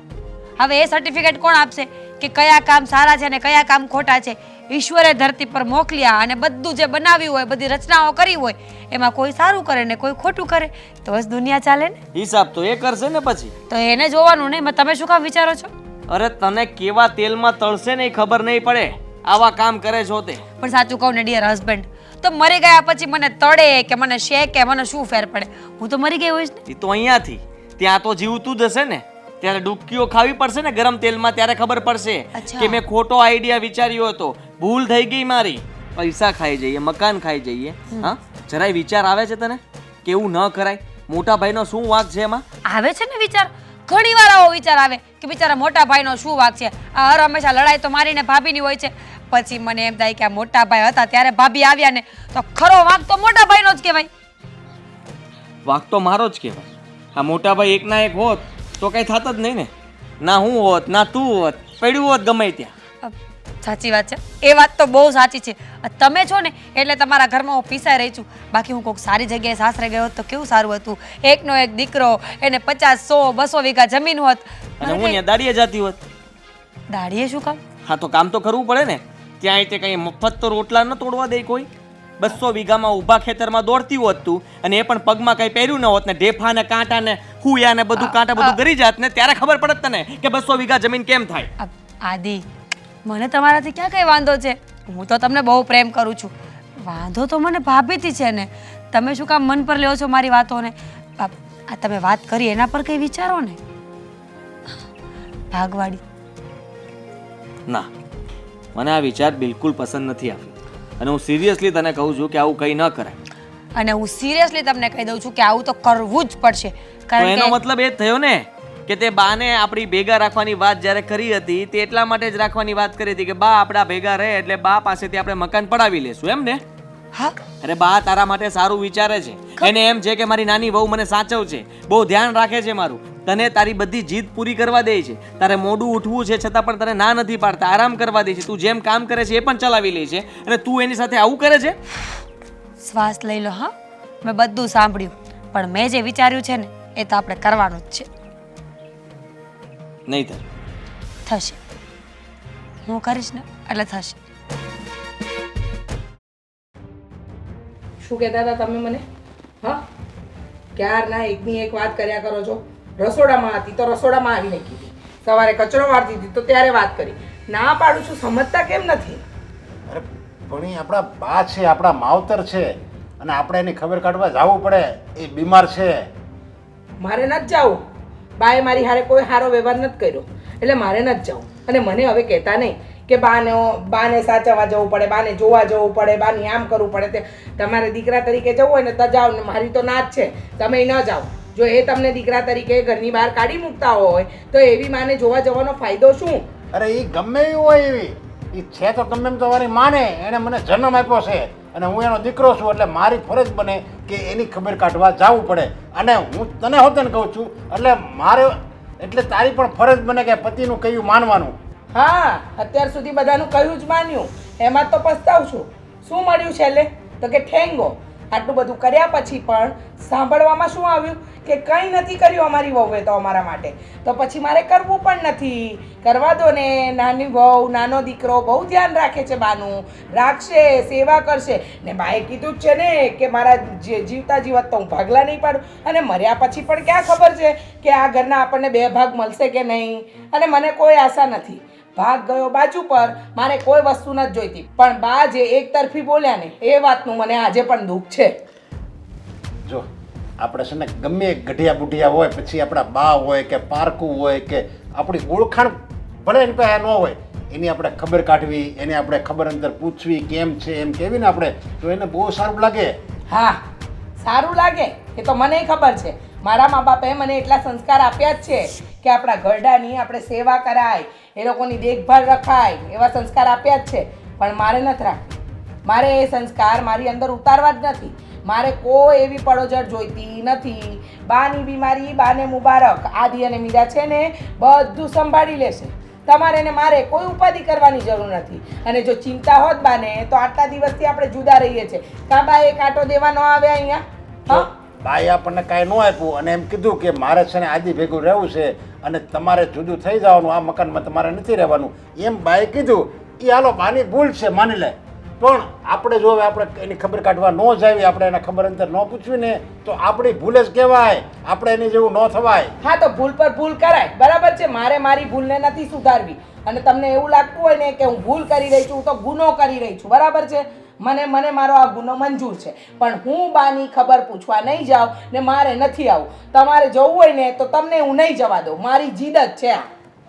હવે એ સર્ટિફિકેટ કોણ આપશે કે કયા કામ સારા છે અને કયા કામ ખોટા છે? ઈશ્વરે ધરતી પર મોકલ્યા અને બધું જે બનાવ્યું હોય, બધી રચનાઓ કરી હોય, એમાં કોઈ સારું કરે ને કોઈ ખોટું કરે તો બસ દુનિયા ચાલે ને. હિસાબ તો એ કરશે ને પછી. તો એને જોવાનું ને. તમે શું કામ વિચારો છો? અરે તને કેવા તેલમાં તળશે ને એ ખબર નહીં પડે. આવા કામ કરે છો તે. પણ સાચું કહું ને ડિયર હસબન્ડ, તો મરી ગયા પછી મને તળે કે મને શેકે મને શું ફેર પડે? હું તો મરી ગઈ હોઈશ ને. એ તો અહીંયાથી ત્યાં તો જીવતું જ હશે ને. ત્યારે ડૂબકીઓ ખાવી પડશે ને ગરમ તેલમાં, ત્યારે ખબર પડશે અચ્છા. કે મેં ખોટો આઈડિયા વિચાર્યો હતો, ભૂલ થઈ ગઈ મારી. પૈસા ખાઈ જઈએ, મકાન ખાઈ જઈએ. હા, જરાય વિચાર આવે છે તને કે એવું ન કરાય? મોટા ભાઈનો શું વાંક છે એમાં? આવે છે ને વિચાર, ઘણી વાર આવો વિચાર આવે કે બિચારા મોટા ભાઈનો શું વાંક છે. આ હર હંમેશા લડાઈ તો મારીને ભાભીની હોય છે. પછી મને એમ થાય કે આ મોટા ભાઈ હતા ત્યારે ભાભી આવ્યા ને તો ખરો વાંક તો મોટા ભાઈનો જ કહેવાય. વાંક તો મારો જ કહેવાય. આ મોટા ભાઈ એકના એક હોત તો કઈ થાત જ નહીં ને. ના હું હોત ના તું હોત, પડ્યું હોત ગમે ત્યાં. સાચી વાત છે, એ વાત તો બહુ સાચી છે. તમે છો ને એટલે તમારા ઘરમાં હું પીસાઈ રહી છું. બાકી હું કોઈક સારી જગ્યાએ સાસરે ગયો હોત તો કેવું સારું હતું. એકનો એક દીકરો, એને 50, 100, 200 વીઘા જમીન હોત. અને હું ત્યાં દાડીએ જતી હોત. દાડીએ શું કામ? હા તો કામ તો કરવું પડે ને. ત્યાં તે કઈ મફત તો રોટલા ન તોડવા દે કોઈ. 200 વીઘામાં ઊભા ખેતરમાં દોડતી હોત તું, અને એ પણ પગમાં કઈ પહેર્યું ન હોત ને, ઢેફા ને કાંટા ને હુયા ને બધું કાંટા બધું કરી જાત ને, ત્યારે ખબર પડત તને કે 200 વીઘા જમીન કેમ થાય. આદિ, મને તમારાથી ક્યાં કઈ વાંધો છે? હું તો તમને બહુ પ્રેમ કરું છું. વાંધો તો મને ભાભીથી છે ને. તમે શું કામ મન પર લ્યો છો મારી વાતોને? આ તમે વાત કરી એના પર કઈ વિચારો ને. ભાગવાડી ના, મને આ વિચાર બિલકુલ પસંદ નથી આવ્યો, અને હું સિરિયસલી તને કહું છું કે આવું કંઈ ન કરાય. અને હું સિરિયસલી તમને કહી દઉં છું કે આવું તો કરવું જ પડશે. તો કારણ એનો કે મતલબ એ જ થયો ને કે તે બાને આપણી ભેગા રાખવાની વાત જ્યારે કરી હતી તે એટલા માટે જ રાખવાની વાત કરી હતી કે બા આપણા ભેગા રહે એટલે બા પાસેથી આપણે મકાન પડાવી લેશું, એમ ને? હા, અરે બા તારા માટે સારું વિચારે છે. એને એમ છે કે મારી નાની વહુ મને સાચવશે, બહુ ધ્યાન રાખે છે મારું. તને તારી બધી જીદ પૂરી કરવા દે છે. તારે મોડું ઉઠવું છે છતાં પણ તને ના નથી પાડતા, આરામ કરવા દે છે. તું જેમ કામ કરે છે એ પણ ચલાવી લે છે, અને તું એની સાથે આવું કરે છે. શ્વાસ લઈ લો. હા, મેં બધું સાંભળ્યું, પણ મેં જે વિચાર્યું છે ને એ તો આપણે કરવાનું જ છે. નહીં થાય. થશે. હું કરીશ ને એટલે થશે. શું કહેતા હતા તમે મને? હા, ક્યારના એકની એક વાત કર્યા કરો છો. રસોડામાં હતી તો રસોડામાં આવીને કીધી, સવારે કચરો વાળતી હતી તો ત્યારે વાત કરી. ના પાડું છું, સમજતા કેમ નથી? અરે પણ એ આપણા બા છે, આપણા માવતર છે, અને આપણે એની ખબર કાઢવા જવું પડે. એ બીમાર છે. મારે નથી જવું. બાએ મારી હારે કોઈ સારો વ્યવહાર નથી કર્યો એટલે મારે નથી જવું. અને મને હવે કહેતા નહીં કે બાને સાચવવા જવું પડે, બાને જોવા જવું પડે, બાને આમ કરવું પડે. તે તમારે દીકરા તરીકે જવું હોય ને તો જાઓ, ને મારી તો ના જ છે, તમે ન જાઓ. જો એ તમને દીકરા તરીકે ઘરની બહાર કાઢી મૂકતા હોય તો એવી માને જોવા જવાનો ફાયદો શું? અરે એ ગમે એવી હોય એવી, એ છે તો ગમે એમ તો મારી માને. એણે મને જન્મ આપ્યો છે અને હું એનો દીકરો છું, એટલે મારી ફરજ બને કે એની ખબર કાઢવા જવું પડે. અને હું તને હોતે ને કહું છું એટલે મારે, એટલે તારી પણ ફરજ બને કે પતિનું કહ્યું માનવાનું. હા, અત્યાર સુધી બધાનું કહ્યું જ માન્યું, એમાં તો પસ્તાવ છું. શું મળ્યું છેલ્લે? તો કે ઠેંગો. આટલું બધું કર્યા પછી પણ સાંભળવામાં શું આવ્યું કે કંઈ નથી કર્યું અમારી વહુએ તો અમારા માટે. તો પછી મારે કરવું પણ નથી. કરવા દો ને. નાની વહુ, નાનો દીકરો બહુ ધ્યાન રાખે છે બાનું, રાખશે, સેવા કરશે. ને બાએ કીધું જ છે ને કે મારા જીવતા જીવત તો હું ભાગલા નહીં પાડું, અને મર્યા પછી પણ ક્યાં ખબર છે કે આ ઘરના આપણને 2 ભાગ મળશે કે નહીં. અને મને કોઈ આશા નથી. ભાગ ગયો બાજુ પર, મારે કોઈ વસ્તુ નથી જોઈતી. પણ બા જે એક તરફી બોલ્યા ને એ વાતનું મને આજે પણ દુઃખ છે. જો આપણે છે ને ગમે એ ગઢિયા બુઢિયા હોય, પછી આપણા બા હોય કે પારકું હોય કે આપણી ઓળખાણ ભલે એની પાસે ન હોય, એની આપણે ખબર કાઢવી, એને આપણે ખબર અંતર પૂછવી કેમ છે એમ કહેવી ને આપણે, તો એને બહુ સારું લાગે. હા સારું લાગે એ તો મને ખબર છે. મારા મા બાપે મને એટલા સંસ્કાર આપ્યા જ છે કે આપણા ઘરડાની આપણે સેવા કરાય, એ લોકોની દેખભાળ રખાય, એવા સંસ્કાર આપ્યા જ છે. પણ મારે નથી રાખવી. મારે એ સંસ્કાર મારી અંદર ઉતારવા જ નથી. મારે કોઈ એવી પડોજર જોઈતી નથી. બાની બીમારી બાને મુબારક. આદિ અને મીરા છે ને બધું સંભાળી લેશે. તમારે ને મારે કોઈ ઉપાધિ કરવાની જરૂર નથી. અને જો ચિંતા હોત બાને તો આટલા દિવસથી આપણે જુદા રહીએ છીએ. કાં બા એ કાંટો દેવા ન આવે અહીંયા? હા બાએ આપણને કાંઈ ન આપ્યું અને એમ કીધું કે મારે છે ને આદિ ભેગું રહેવું છે અને તમારે જુદું થઈ જવાનું, આ મકાનમાં તમારે નથી રહેવાનું એમ બાએ કીધું. એ હાલો બાની ભૂલ છે માની લે, પણ આપણે જો હવે આપણે એની ખબર કાઢવા ન જાવી, આપણે એના ખબર અંતર ન પૂછવી ને તો આપણી ભૂલ જ કહેવાય. આપણે એની જેવું ન થવાય. હા તો ભૂલ પર ભૂલ કરાય, બરાબર છે. મારે મારી ભૂલને નથી સુધારવી. અને તમને એવું લાગતું હોય ને કે હું ભૂલ કરી રહી છું, હું તો ગુનો કરી રહી છું, બરાબર છે. મને મારો આ ગુનો મંજૂર છે, પણ હું બાની ખબર પૂછવા નહીં જાઉં ને મારે નથી આવું. તમારે જવું હોય ને તો તમને હું નહીં જવા દઉં. મારી જીદ જ છે.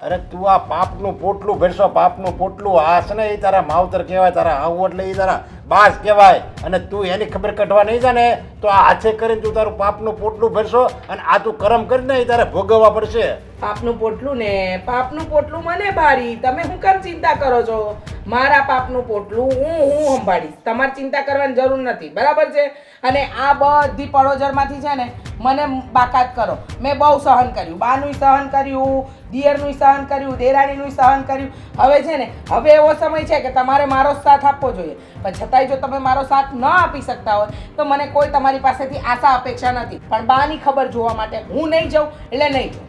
અરે તું આ પાપનું પોટલું ભરશો, પાપનું પોટલું. આ છે ને એ તારા માવતર કહેવાય, તારા આવું એટલે એ તારા બાસ કહેવાય. અને તું એની ખબર કાઢવા નહીં જા ને તો આ હાથે કરીને તું તારું પાપનું પોટલું ભરશો અને આ તું કરમ કરીને એ તારે ભોગવવા પડશે. પાપનું પોટલું ને પાપનું પોટલું મને બારી. તમે શું કેમ ચિંતા કરો છો? મારા પાપનું પોટલું હું સંભાળીશ. તમારે ચિંતા કરવાની જરૂર નથી, બરાબર છે. અને આ બધી પડોજરમાંથી છે ને મને બાકાત કરો. મેં બહુ સહન કર્યું, બાનું સહન કર્યું, દિયરનું સહન કર્યું, દેરાણીનું સહન કર્યું. હવે છે ને હવે એવો સમય છે કે તમારે મારો સાથ આપવો જોઈએ. પણ છતાંય જો તમે મારો સાથ ન આપી શકતા હોય તો મને કોઈ તમારી પાસેથી આશા અપેક્ષા નથી. પણ બાની ખબર જોવા માટે હું નહીં જાઉં એટલે નહીં જાઉં.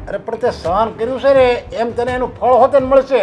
અરે પણ તે સહન કર્યું છે ને એમ તને એનું ફળ હોતે ને મળશે.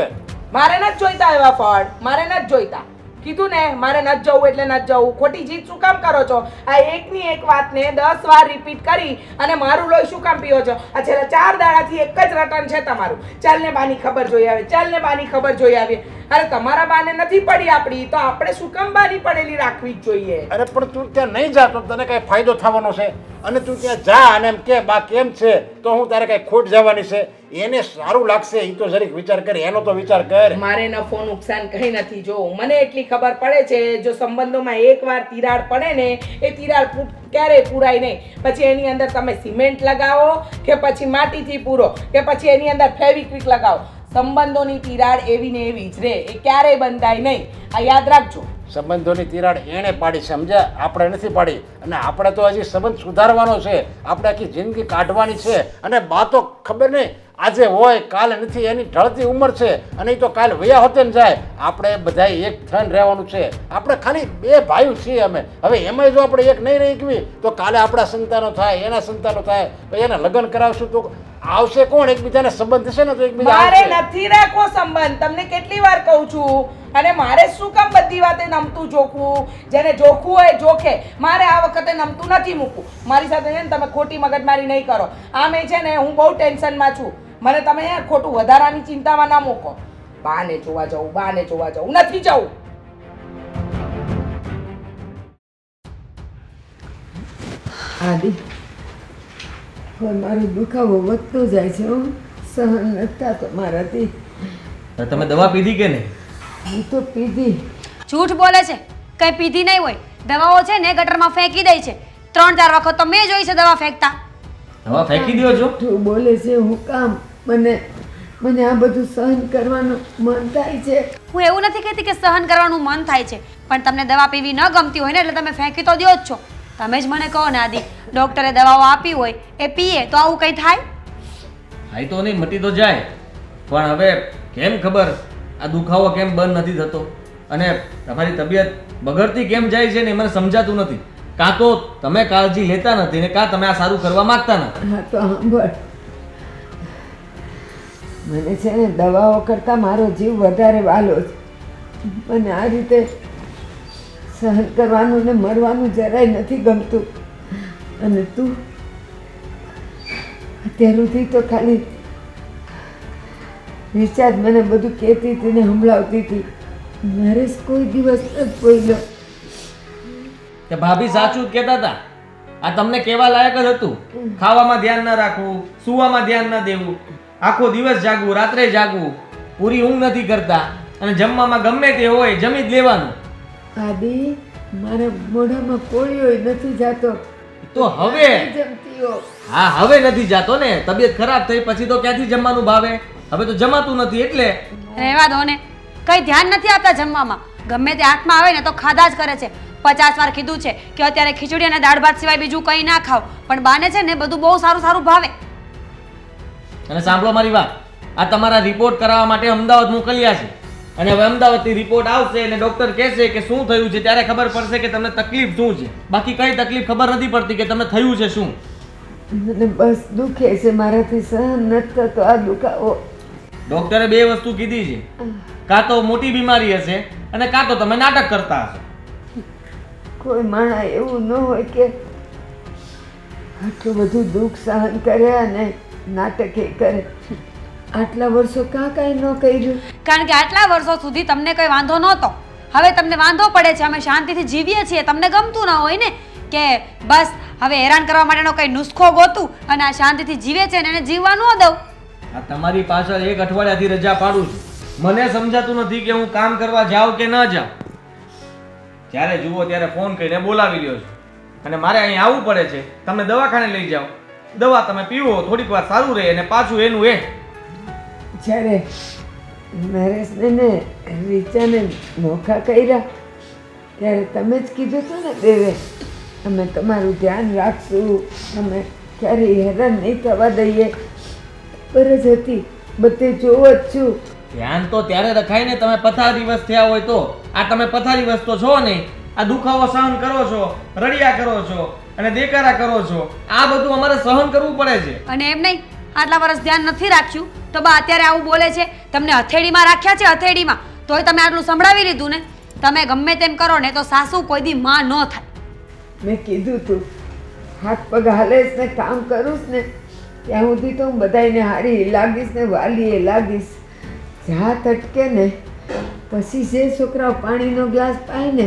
મારે નથી જોઈતા એવા ફળ, મારે નથી જોઈતા. કીધું ને મારે નથી જવું એટલે નથી જવું. ખોટી જીત શું કામ કરો છો? આ એકની એક વાતને 10 વાર રિપીટ કરી અને મારું લોહી શું કામ પીવો છો? આ છેલ્લા 4 દાડાથી એક જ રટન છે તમારું. ચાલ ને બાની ખબર જોઈ આવે, ચાલ ને બાની ખબર જોઈ આવે. અરે તમારા બાને નથી પડી આપણી તો આપણે શું કામ બાની પડેલી રાખવી જ જોઈએ? અરે પણ તું ત્યાં નહીં જા તો તને કઈ ફાયદો થવાનો છે? અને તું ત્યાં જા અને એમ કે બા કેમ છે તો હું તારે કઈ ખોટ જવાની છે? એને સારું લાગશે એ તો જરીક વિચાર કર, એનો તો વિચાર કર. મારે નફો નુકસાન કઈ નથી. જો મને એટલી ખબર પડે છે જો સંબંધોમાં એકવાર તિરાડ પડે ને એ તિરાડ ક્યારેય પૂરાય નહીં. પછી એની અંદર તમે સિમેન્ટ લગાવો કે પછી માટીથી પૂરો કે પછી એની અંદર ફેવિક્વિક લગાવો, સંબંધોની તિરાડ એવી ને એવી જ રહે. એ ક્યારેય બંધાય નહીં. આ યાદ રાખજો. સંબંધોની તિરાડ એણે પાડી, સમજ્યા? આપણે નથી પાડી. અને આપણે તો હજી સંબંધ સુધારવાનો છે, આપણે આખી જિંદગી કાઢવાની છે. અને બા તો ખબર નહીં આજે હોય કાલે નથી, એની ઢળતી ઉંમર છે અને એ તો કાલે વયા હોતે ને જાય. આપણે બધા એક થઈને રહેવાનું છે. આપણે ખાલી 2 ભાઈઓ છીએ અમે. હવે એમાંય જો આપણે એક નહીં રહી ગઈ તો કાલે આપણા સંતાનો થાય, એના સંતાનો થાય, પછી એના લગ્ન કરાવશું તો આવશે કોણ? એકબીજાને સંબંધ થશે ને તો એકબીજા મારે નથી રાખવો સંબંધ. તમને કેટલી વાર કહું છું. અને મારે શું કામ બધી વાતે નમતું જોખવું? જેને જોખવું હોય જોખે. મારે આ વખતે નમતું નથી મૂકવું. મારી સાથે છે ને તમે ખોટી મગજમારી નહીં કરો. આમે છે ને હું બહુ ટેન્શનમાં છું. મને તમે ખોટું વધારાની ચિંતામાં ના મૂકો. બાને જોવા જવું, બાને જોવા જવું, નથી જવું. આદિ હવે મારો દુખાવો વધતો જાય છે. હું સહન નથી થતો મારાથી. તમે દવા પીધી કે નહીં? હું તો પીધી. જૂઠ બોલે છે, કંઈ પીધી નહીં હોય. દવાઓ છે ને ગટરમાં ફેંકી દે છે. 3-4 વખત તો મેં જોઈ છે દવા ફેંકતા. દવા ફેંકી દો છો? તું બોલે છે હું કામ? મને આ બધું સહન કરવાનું મન થાય છે. હું એવું નથી કહેતી કે સહન કરવાનું મન થાય છે, પણ તમને દવા પીવી ન ગમતી હોય ને એટલે તમે ફેંકી તો દો જ છો. તમે જ મને કહો ને આદિ, ડૉક્ટરે દવાઓ આપી હોય એ પીએ તો આવું કંઈ થાય? થાય તો નહીં, મટી તો જાય. પણ હવે કેમ ખબર આ દુખાવો કેમ બંધ નથી થતો અને તમારી તબિયત બગડતી કેમ જાય છે ને એ મને સમજાતું નથી. કાં તો તમે કાળજી લેતા નથી ને કાં તમે આ સારું કરવા માંગતા નથી. હા તો સાંભળ, મને છે ને દવાઓ કરતાં મારો જીવ વધારે વાલો છે. મને આ રીતે સહન કરવાનું ને મરવાનું જરાય નથી ગમતું. અને તું અત્યાર સુધી તો ખાલી વિચાર મને બધું કહેતી હતી ને સંભળાવતી હતી. નરેશ કોઈ દિવસ નથી બોલ્યો કે ભાભી સાચું જ કહેતા હતા. આ તમને કેવા લાયક જ હતું. ખાવામાં ધ્યાન ન રાખવું, સૂવામાં ધ્યાન ન દેવું, આખો દિવસ જાગવું, રાત્રે જાગવું. પૂરી ઊંઘ નથી કરતા અને જમવામાં ગમે તે હોય જમી જ લેવાનું. આદિ મારા મોઢામાં કોળિયો નથી જાતો. તો હવે જમતી હો. હા હવે નથી જાતો ને, તબિયત ખરાબ થઈ પછી તો ક્યાંથી જમવાનું ભાવે? હવે તો જમાતું નથી એટલે. રહેવા દો ને, કઈ ધ્યાન નથી આપતા જમવામાં. ગમે તે હાથમાં આવે ને તો ખાધા જ કરે છે. 50 વાર કીધું છે કે અત્યારે ખીચડી અને દાળ ભાત સિવાય બીજું કંઈ ના ખાવ, પણ બાને છે ને બધું બહુ સારું સારું ભાવે. અને સાંભળો મારી વાત, આ તમારા રિપોર્ટ કરાવવા માટે અમદાવાદ મોકલ્યા છે અને હવે અમદાવાદથી રિપોર્ટ આવશે અને ડોક્ટર કહેશે કે શું થયું છે ત્યારે ખબર પડશે કે તમને તકલીફ શું છે. બાકી કઈ તકલીફ ખબર નથી પડતી કે તમને થયું છે શું. મને બસ દુખે છે, મારાથી સહન નથી થતો આ દુખાવો. ડોક્ટરે 2 વસ્તુ કીધી છે, કાં તો મોટી બીમારી હશે અને કાં તો તમે નાટક કરતા હશો. કોઈ માણસ એવું ન હોય કે આટલું બધું દુઃખ સહન કરે અને નાટક એ કરે. આટલા વર્ષો કાંઈ ન કર્યું. કારણ કે આટલા વર્ષો સુધી તમને કંઈ વાંધો નહોતો, હવે તમને વાંધો પડે છે. અમે શાંતિથી જીવીએ છીએ, તમને ગમતું ના હોય ને કે બસ હવે હેરાન કરવા માટેનો કંઈ નુસ્ખો ગોતું અને આ શાંતિથી જીવે છે ને એને જીવવા ન દઉં. આ તમારી પાછળ 1 અઠવાડિયાથી રજા પાડું છું. મને સમજાતું નથી કે હું કામ કરવા જાઉં કે ન જાઉં. જ્યારે જુઓ ત્યારે ફોન કરીને બોલાવી લ્યો છો અને મારે અહીં આવવું પડે છે. તમે દવાખાને લઈ જાઓ, દવા તમે પીવો, થોડીક વાર સારું રહે અને પાછું એનું એ. જ્યારે નરેશને ને રીચાને નોખા કર્યા ત્યારે તમે જ કીધું હતું ને દેવે, અમે તમારું ધ્યાન રાખશું, અમે ક્યારેય હેરાન નહીં થવા દઈએ. પર જ હતી, બધે જોવો જ છું. ધ્યાન તો ત્યારે રખાય ને તમે પથારીવશ થયા હોય તો. આ તમે પથારીવશ તો છો નહીં. આ દુખાવો સહન કરો છો, રડિયા કરો છો અને દેકારા કરો છો. આ બધું અમારે સહન કરવું પડે છે. અને એમ નહીં, આટલા વર્ષ ધ્યાન નથી રાખ્યું તો બા અત્યારે આવું બોલે છે. તમને હથેળીમાં રાખ્યા છે, હથેળીમાં, તોય તમે આટલું સંભળાવી લીધું ને. તમે ગમે તેમ કરો ને તો સાસુ કોઈ દી માં ન થાય. મેં કીધું તું હાથ પગ હાલેશ ને કામ કરું ને ત્યાં સુધી તો હું બધાને હારી લાગીશ ને વાલીએ લાગીશ. જાત અટકે ને પછી જે છોકરાઓ પાણીનો ગ્લાસ પાય ને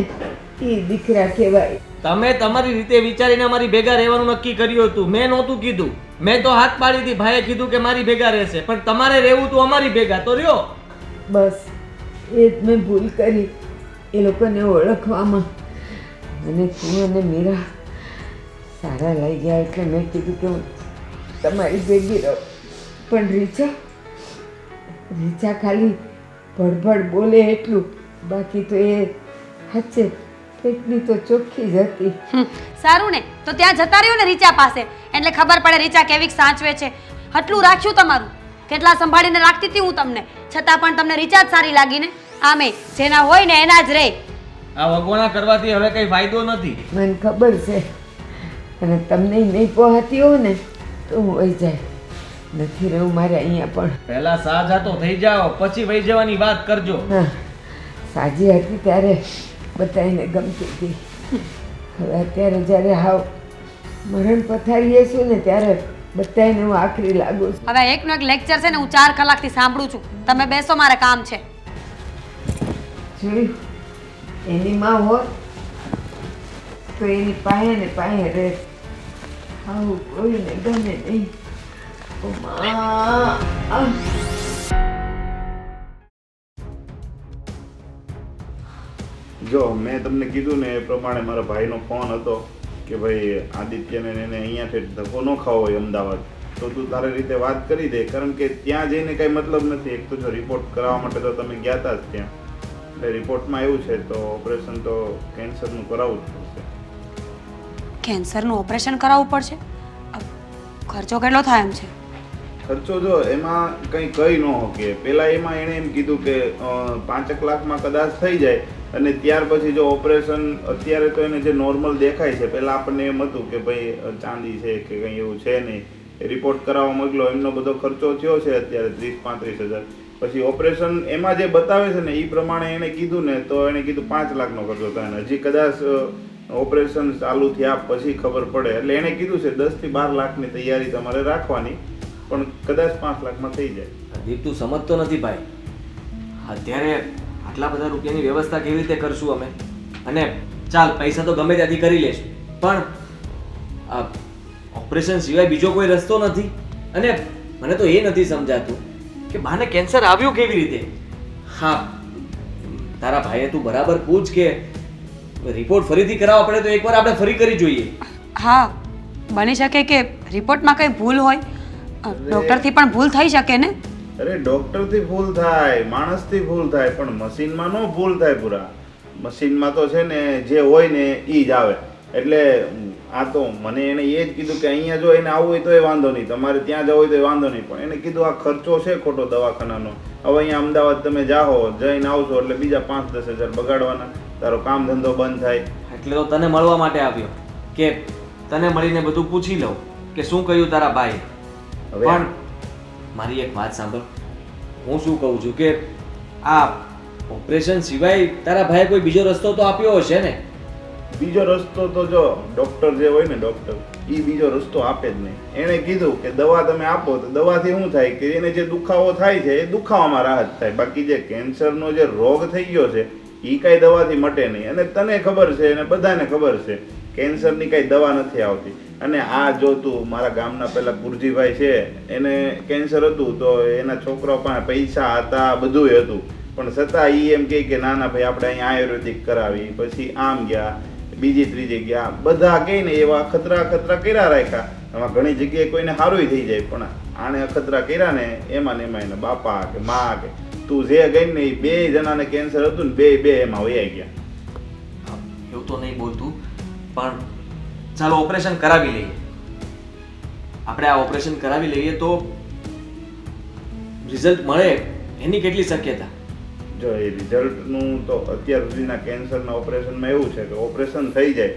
એ દીકરા કહેવાય. તમે તમારી રીતે વિચારીને અમારી ભેગા રહેવાનું નક્કી કર્યું હતું. મેં નહોતું કીધું. મેં તો હાથ પાડી હતી, ભાઈએ કીધું કે મારી ભેગા રહેશે, પણ તમારે રહેવું તું અમારી ભેગા તો રહ્યો. બસ એ જ મેં ભૂલ કરી એ લોકોને ઓળખવામાં. અને તું અને મીરા સારા લઈ ગયા એટલે મેં કીધું કે હું તમારી ભેગી રહું. પણ રીચા ખાલી ભડભડ બોલે એટલું, બાકી તો એ સાચે પેટની તો ચોખ્ખી જ હતી. સારું ને, તો ત્યાં જતા રહ્યો ને રીચા પાસે, એટલે ખબર પડે રીચા કેવી સાચવે છે. આટલું રાખ્યું તમારું, કેટલા સંભાળીને રાખતી હતી હું તમને, છતાં પણ તમને રીચા જ સારી લાગી ને. આમે જેના હોય ને એના જ રહે. આ વગોણા કરવાથી હવે કઈ ફાયદો નથી. મને ખબર છે, અને તમને નહીં પહોંચતી હોય ને તો હું વહી જાય. નથી રહેવું મારે અહીંયા પણ. પહેલા સાજાતો થઈ જાઓ પછી વહી જવાની વાત કરજો. હા, સાજી હતી ત્યારે બધાને ગમતી હતી. હવે અત્યારે જ્યારે હાવ મરણ પથારીએ છું ને ત્યારે બધાને હું આખરી લાગુ છું. હવે એકનો એક લેક્ચર છે ને હું 4 કલાકથી સાંભળું છું. તમે બેસો, મારે કામ છે. જોયું, એની માં હોત તો એની પાસે ને પાસે રહે. આવું કોઈને ગમે નહીં. ઓ માં, જો મેં તમને કીધું ને એ પ્રમાણે મારા ભાઈનો ફોન હતો કે ભાઈ આદિત્યને એને અહીંયાથી ધક્કો ન ખાવો હોય અમદાવાદ, તો તું તારી રીતે વાત કરી દે. કારણ કે ત્યાં જઈને કાંઈ મતલબ નથી. એક તો જો રિપોર્ટ કરાવવા માટે તો તમે ગયા હતા જ ત્યાં, એટલે રિપોર્ટમાં એવું છે તો ઓપરેશન તો કેન્સરનું કરાવવું જ પડશે. કેન્સરનું ઓપરેશન કરાવવું પડશે? ખર્ચો કેટલો થાય એમ છે? ખર્ચો જો એમાં કંઈ કહી ન શકે. પહેલાં એમાં એણે એમ કીધું કે 5 લાખમાં કદાચ થઈ જાય, અને ત્યાર પછી જો ઓપરેશન, અત્યારે તો એને જે નોર્મલ દેખાય છે, પહેલાં આપણને એમ હતું કે ભાઈ ચાંદી છે કે કંઈ એવું છે નહીં. રિપોર્ટ કરાવવા મોકલો, એમનો બધો ખર્ચો થયો છે અત્યારે 30-35 હજાર. પછી ઓપરેશન એમાં જે બતાવે છે ને એ પ્રમાણે એણે કીધું ને તો એણે કીધું 5 લાખનો ખર્ચો થાય. હજી કદાચ ઓપરેશન ચાલુ થયા પછી ખબર પડે. એટલે એણે કીધું છે 10 થી 12 લાખની તૈયારી તમારે રાખવાની, પણ કદાચ 5 લાખમાં થઈ જાય. દીપ તું સમજતો નથી ભાઈ. અત્યારે આટલા બધા રૂપિયાની વ્યવસ્થા કેવી રીતે કરશું અમે? અને ચાલ પૈસા તો ગમે ત્યાંથી કરી લેશું, પણ ઓપરેશન સિવાય બીજો કોઈ રસ્તો નથી. અને મને તો એ નથી સમજાતું કે બાને કેન્સર આવ્યું કેવી રીતે. હા, તારા ભાઈએ તું બરાબર પૂછ કે રિપોર્ટ ફરીથી કરાવવા પડે તો એકવાર આપણે ફરી કરી જોઈએ. હા, બની શકે કે રિપોર્ટમાં કંઈ ભૂલ હોય. ડૉક્ટરથી પણ ભૂલ થઈ શકે ને. અરે ડોક્ટરથી ભૂલ થાય, માણસથી ભૂલ થાય, પણ મશીનમાં નો ભૂલ થાય પૂરા. મશીનમાં તો છે ને જે હોય ને એ જ આવે. એટલે આ તો મને એને એ જ કીધું કે અહીંયા જો એને આવવું હોય તો એ વાંધો નહીં, તમારે ત્યાં જવું હોય તો એ વાંધો નહીં, પણ એને કીધું આ ખર્ચો છે ખોટો દવાખાનાનો. હવે અહીંયા અમદાવાદ તમે જાઓ, જઈને આવશો એટલે બીજા 5-10 હજાર બગાડવાના, તારો કામ ધંધો બંધ થાય. એટલે તો તને મળવા માટે આવ્યો કે તને મળીને બધું પૂછી લઉં કે શું કહ્યું તારા ભાઈ. હવે પણ મારી એક વાત સાંભળ, હું શું કહું છું કે આ ઓપરેશન સિવાય તારા ભાઈએ કોઈ બીજો રસ્તો તો આપ્યો હશે ને. બીજો રસ્તો તો જો ડોક્ટર જે હોય ને ડોક્ટર, એ બીજો રસ્તો આપે જ નહીં. એણે કીધું કે દવા તમે આપો તો દવાથી શું થાય કે એને જે દુખાવો થાય છે એ દુખાવામાં રાહત થાય. બાકી જે કેન્સરનો જે રોગ થઈ ગયો છે એ કાંઈ દવાથી મટે નહીં. અને તને ખબર છે અને બધાને ખબર છે કેન્સરની કાંઈ દવા નથી આવતી. અને આ જો તું મારા ગામના પેલા ગુરજીભાઈ છે, એને કેન્સર હતું તો એના છોકરા પાસે પૈસા હતા, બધુંય હતું, પણ છતાં એ એમ કહે કે ના ના ભાઈ આપણે અહીંયા આયુર્વેદિક કરાવી. પછી આમ ગયા, બીજી ત્રીજી ગયા, બધા કહે ને એવા અખતરા કર્યા રાખ્યા. એમાં ઘણી જગ્યાએ કોઈને સારું થઈ જાય, પણ આને અખતરા કર્યા ને એમાં એના બાપા કે મા કે તું જે ગઈ ને એ 2 જણાને કેન્સર હતું ને બે એમાં વયા ગયા. એવું તો નહીં બોલતું, પણ ચાલો ઓપરેશન કરાવી લઈએ. આપણે આ ઓપરેશન કરાવી લઈએ તો રિઝલ્ટ મળે એની કેટલી શક્યતા? જો એ રિઝલ્ટનું તો અત્યાર સુધીના કેન્સરના ઓપરેશનમાં એવું છે કે ઓપરેશન થઈ જાય.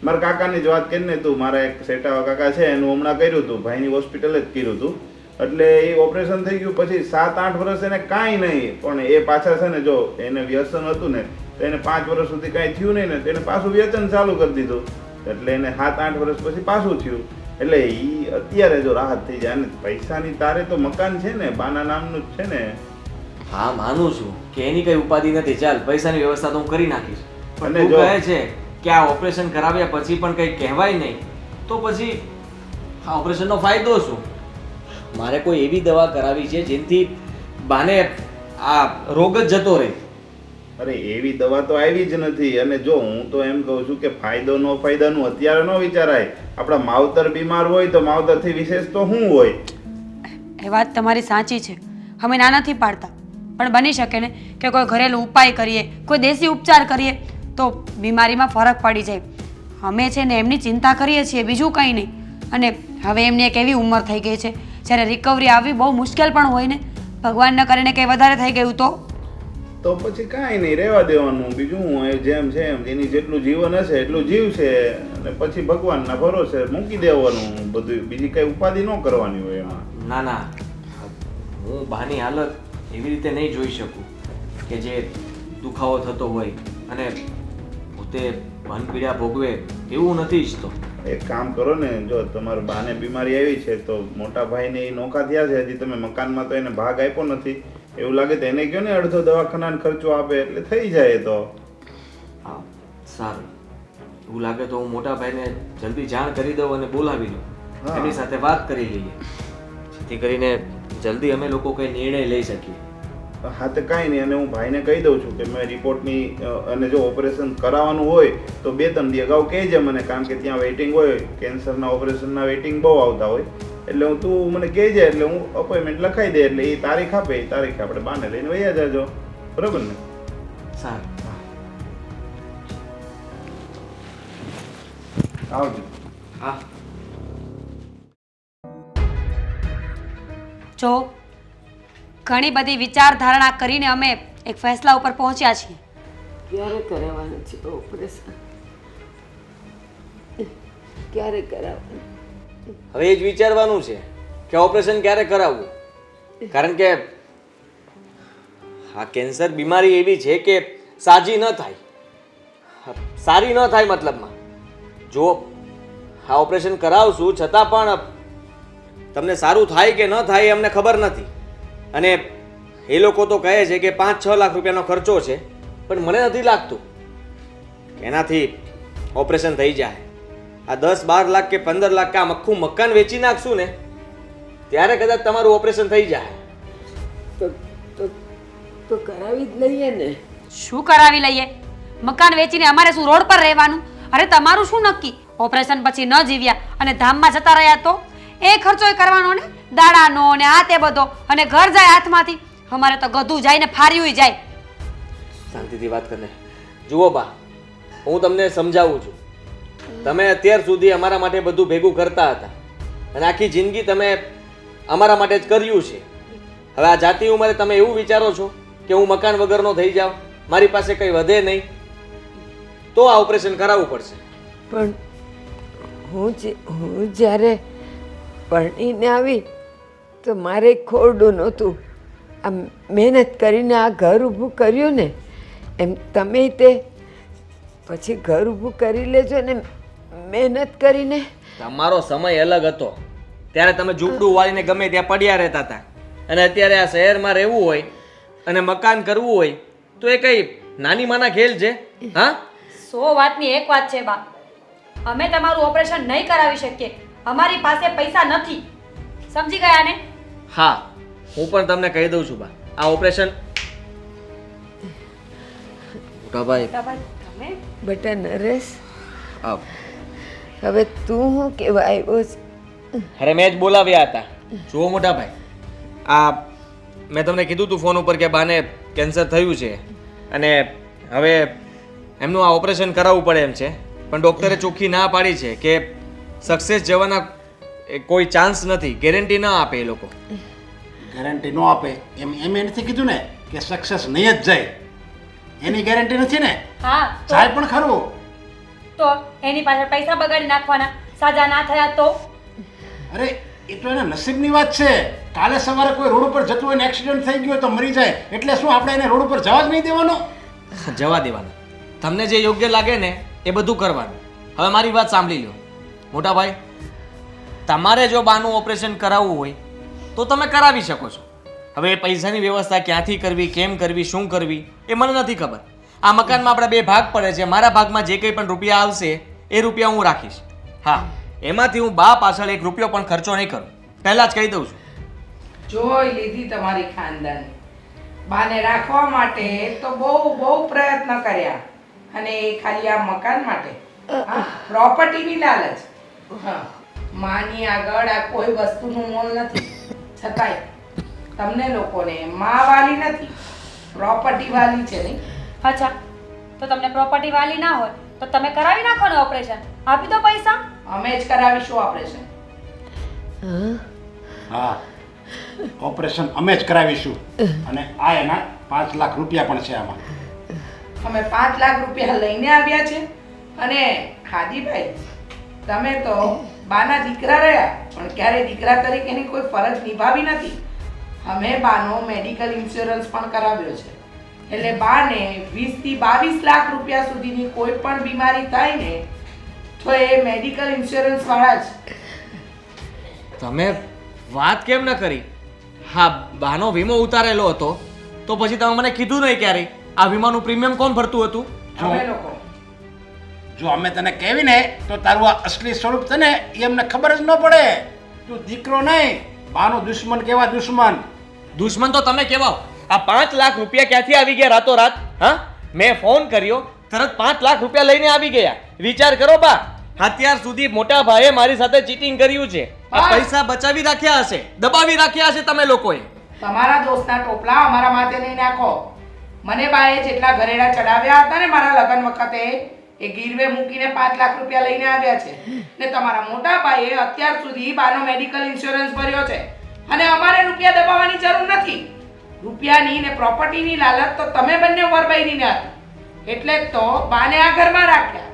મારા કાકાની જ વાત કરીને તું, મારા એક સેટાવા કાકા છે એનું હમણાં કર્યું હતું, ભાઈની હોસ્પિટલે જ કર્યું હતું. એટલે એ ઓપરેશન થઈ ગયું પછી 7-8 વર્ષ એને કાંઈ નહીં, પણ એ પાછા છે ને જો એને વ્યસન હતું ને તો એને 5 વર્ષ સુધી કાંઈ થયું નહીં ને તો એને પાછું વ્યસન ચાલુ કરી દીધું. એટલે એને 7-8 વર્ષ પછી પાછું થયું. એટલે એ અત્યારે જો રાહત થઈ જાય. અને પૈસાની તારે તો મકાન છે ને, બાના નામનું જ છે ને. હા, માનું છું કે એની કઈ ઉપાધિ નથી, ચાલ પૈસાની વ્યવસ્થા તો હું કરી નાખીશ. પણ અને તું જો- કહે છે કે આ ઓપરેશન કરાવ્યા પછી પણ કંઈ કહેવાય નહીં, તો પછી આ ઓપરેશનનો ફાયદો શું? મારે કોઈ એવી દવા કરાવી છે જેનાથી બાને આ રોગ જ જતો રહે. અરે એવી દવા તો આવી જ નથી. અને જો હું તો એમ કહું છું કે ફાયદો નો ફાયદાનું અત્યારે ન વિચારાય. આપણા માવતર બીમાર હોય તો માવતરથી વિશેષ તો શું હોય? એ વાત તમારી સાચી છે, અમે ના નથી પાડતા, પણ બની શકે ને કે કોઈ ઘરેલું ઉપાય કરીએ, કોઈ દેશી ઉપચાર કરીએ તો બીમારીમાં ફરક પડી જાય. અમે છે ને એમની ચિંતા કરીએ છીએ, બીજું કંઈ નહીં. અને હવે એમની એક એવી ઉંમર થઈ ગઈ છે જ્યારે રિકવરી આવવી બહુ મુશ્કેલ પણ હોય ને. ભગવાન ન કરીને કંઈ વધારે થઈ ગયું તો પછી કાંઈ નહીં, રહેવા દેવાનું. બીજું હું એ જેમ છે એમ એની જેટલું જીવન હશે એટલું જીવશે, અને પછી ભગવાનના ભરોસે મૂકી દેવાનું બધું. બીજી કઈ ઉપાધિ ન કરવાની હોય એમાં. ના ના, હું બાની હાલત એવી રીતે નહીં જોઈ શકું કે જે દુખાવો થતો હોય અને પોતે પીડા ભોગવે, એવું નથી ઈચ્છતો. એક કામ કરો ને, જો તમારા બાને બીમારી આવી છે તો મોટા ભાઈને એ નોખા થયા છે, હજી તમે મકાનમાં તો એને ભાગ આપ્યો નથી. એવું લાગે તો એને કહો ને અડધો દવાખાનાનો ખર્ચો આપે એટલે થઈ જાય. તો હા, સારું. એવું લાગે તો હું મોટા ભાઈને જલ્દી જાણ કરી દઉં અને બોલાવી લઉં, હા. એની સાથે વાત કરી લઈએ, જેથી કરીને જલ્દી અમે લોકો કંઈ નિર્ણય લઈ શકીએ. હા તો કાંઈ નહીં. અને હું ભાઈને કહી દઉં છું કે મેં રિપોર્ટની અને જો ઓપરેશન કરાવવાનું હોય તો 2-3 દી અગાઉ કહેજે મને, કારણ કે ત્યાં વેઇટિંગ હોય, કેન્સરના ઓપરેશનના વેઇટિંગ બહુ આવતા હોય. એટલે તું મને કહેજે એટલે હું અપોઇન્ટમેન્ટ લખાઈ દે, એટલે એ તારીખ આપે એ તારીખે આપણે બાને લઈને વયા જાજો. બરાબર ને? સારું. આવજો. હા. જો ઘણી બધી વિચારધારણા કરીને અમે એક ફેસલા ઉપર પહોંચ્યા છીએ. ક્યારે કરાવવાનું છે ઓપરેશન? ક્યારે કરાવવાનું? હવે એ જ વિચારવાનું છે કે ઓપરેશન ક્યારે કરાવવું. કારણ કે આ કેન્સર બીમારી એવી છે કે સાજી ન થાય, સારી ન થાય. મતલબમાં જો આ ઓપરેશન કરાવશું છતાં પણ તમને સારું થાય કે ન થાય એ અમને ખબર નથી. અને એ લોકો તો કહે છે કે 5-6 લાખ રૂપિયાનો ખર્ચો છે, પણ મને નથી લાગતું એનાથી ઓપરેશન થઈ જાય. આ 10-12 લાખ કે 15 લાખ કે આમ આખું મકાન વેચી નાખશું ને ત્યારે કદાચ તમારું ઓપરેશન થઈ જાય. તો કરાવી જ લઈએ ને. શું કરાવી લઈએ? મકાન વેચીને અમારે શું રોડ પર રહેવાનું? અરે તમારું શું નક્કી? ઓપરેશન પછી ન જીવ્યા અને ધામમાં જતા રહ્યા તો એ ખર્ચો કરવાનો ને, દાડાનો ને આ તે બધો, અને ઘર જાય હાથમાંથી. અમારે તો ગધું જાય ને ફાર્યું જાય. શાંતિથી વાત કરને. જુઓ બા, હું તમને સમજાવું છું. તમે અત્યાર સુધી અમારા માટે બધું ભેગું કરતા હતા અને આખી જિંદગી તમે અમારા માટે જ કર્યું છે. હવે આ જાતિ ઉંમરે તમે એવું વિચારો છો કે હું મકાન વગરનો થઈ જાઉં, મારી પાસે કંઈ વધે નહીં, તો આ ઓપરેશન કરાવવું પડશે. પણ હું જ્યારે પરણીને આવી તો મારે ખોરડું નહોતું. આ મહેનત કરીને આ ઘર ઊભું કર્યું ને, એમ તમે તે પછી ઘર ઊભું કરી લેજો ને મહેનત કરીને. તમારો સમય અલગ હતો. ત્યારે તમે ઝૂંપડું વાળીને ગમે ત્યાં પડ્યા રહેતા હતા, અને અત્યારે આ શહેરમાં રહેવું હોય અને મકાન કરવું હોય તો એ કઈ નાની માના ખેલ છે? હા, 100 વાતની એક વાત છે બા, અમે તમારું ઓપરેશન નહીં કરાવી શકીએ. અમારી પાસે પૈસા નથી. સમજી ગયા ને? હા, હું પણ તમને કહી દઉં છું બા, આ ઓપરેશન મોટાભાઈ તમે બટા નરેશ, આવ. હવે તું શું કહેવા આવ્યો છે? અરે મેં જ બોલાવ્યા હતા. જુઓ મોટાભાઈ, આ મેં તમને કીધું હતું ફોન ઉપર કે બાને કેન્સર થયું છે અને હવે એમનું આ ઓપરેશન કરાવવું પડે એમ છે, પણ ડૉક્ટરે ચોખ્ખી ના પાડી છે કે સક્સેસ જવાના કોઈ ચાન્સ નથી, ગેરંટી ના આપે એ લોકો. ગેરંટી ન આપે એમ નથી કીધું ને કે સક્સેસ નહીં જ જાય, એની ગેરંટી નથી ને. હા જાય પણ ખરું. તો એની પાછળ પૈસા બગાડી નાખવાના, સાજા ના થયા તો? અરે એ તો એના નસીબની વાત છે. કાલે સવારે કોઈ રોડ ઉપર જતું હોય ને એક્સિડન્ટ થઈ ગયો તો મરી જાય, એટલે શું આપણે એને રોડ ઉપર જવા જ નહીં દેવાનો? જવા દેવાના. તમને જે યોગ્ય લાગે ને એ બધું કરવાનું. હવે મારી વાત સાંભળી લો મોટાભાઈ, તમારે જો બાનું ઓપરેશન કરાવવું હોય તો તમે કરાવી શકો છો. હવે એ પૈસાની વ્યવસ્થા ક્યાંથી કરવી, કેમ કરવી, શું કરવી એ મને નથી ખબર. આ મકાનમાં આપણા 2 ભાગ પડે છે. મારા ભાગમાં જે કંઈ પણ રૂપિયા આવશે એ રૂપિયા હું રાખીશ. હા, એમાંથી હું બા પાછળ 1 રૂપિયો પણ ખર્ચો નહીં કરું, પહેલાં જ કહી દઉં છું. જોઈ લીધી તમારી ખાનદાની. બાને રાખવા માટે તો બહુ પ્રયત્ન કર્યા, અને એ ખાલી આ મકાન માટે, પ્રોપર્ટીની લાલચ. હા, માની આગળ આ કોઈ વસ્તુનું મોલ નથી, છતાંય તમને લોકોને માં વાલી નથી, પ્રોપર્ટી વાલી છે નહીં? અચ્છા, તો તમને પ્રોપર્ટી વાલી ના હોય તો તમે કરાવી નાખો ને ઓપરેશન. આપી દો પૈસા. અમે જ કરાવીશું ઓપરેશન. હા, ઓપરેશન અમે જ કરાવીશું. અને આ એના 5 લાખ રૂપિયા પણ છે આમાં. અમે 5 લાખ રૂપિયા લઈને આવ્યા છે. અને હાજીભાઈ, તમે તો બાના દીકરા રહ્યા, પણ ક્યારે દીકરા તરીકેની કોઈ ફરજ નિભાવી નથી. અમે બાનો મેડિકલ ઇન્સ્યોરન્સ પણ કરાવ્યો છે, એટલે બાને 20 થી 22 લાખ રૂપિયા સુધીની કોઈ પણ બીમારી થાય ને તો એ મેડિકલ ઇન્સ્યોરન્સ વાળા જ. તમે વાત કેમ ન કરી? હા, બાનો વીમો ઉતારેલો હતો તો પછી તમે મને કીધું નહીં ક્યારેય? આ વીમાનું પ્રીમિયમ કોણ ભરતું હતું? અમે લોકો. જો અમે તને કહેવી ને તો તારું આ અસલી સ્વરૂપ છે ને એ અમને ખબર જ ન પડે. તું દીકરો નહીં, બાનો દુશ્મન કેવા દુશ્મન. દુશ્મન તો તમે કહેવાઓ. આ 5 લાખ રૂપિયા ક્યાંથી આવી ગયા રાતોરાત? હા, મેં ફોન કર્યો તરત 5 લાખ રૂપિયા લઈને આવી ગયા. વિચાર કરો બા, અત્યાર સુધી મોટા ભાઈએ મારી સાથે ચીટિંગ કર્યું છે. આ પૈસા બચાવી રાખ્યા હશે, દબાવી રાખ્યા હશે તમે લોકોએ. તમારા દોસ્તના ટોપલા અમારા માથે નહીં નાખો. મને બાએ જેટલા ઘરેડા ચડાવ્યા હતા ને મારા લગ્ન વખતે, એ ગીરવે મૂકીને 5 લાખ રૂપિયા લઈને આવ્યા છે. ને તમારા મોટા ભાઈએ અત્યાર સુધી બાનો મેડિકલ ઇન્સ્યોરન્સ ભર્યો છે, અને અમારે રૂપિયા દબાવવાની જરૂર નથી. રૂપિયાની ને પ્રોપર્ટીની લાલચ તો તમે બંને વરબાઈની હતી, એટલે જ તો બાને આ ઘરમાં રાખ્યા.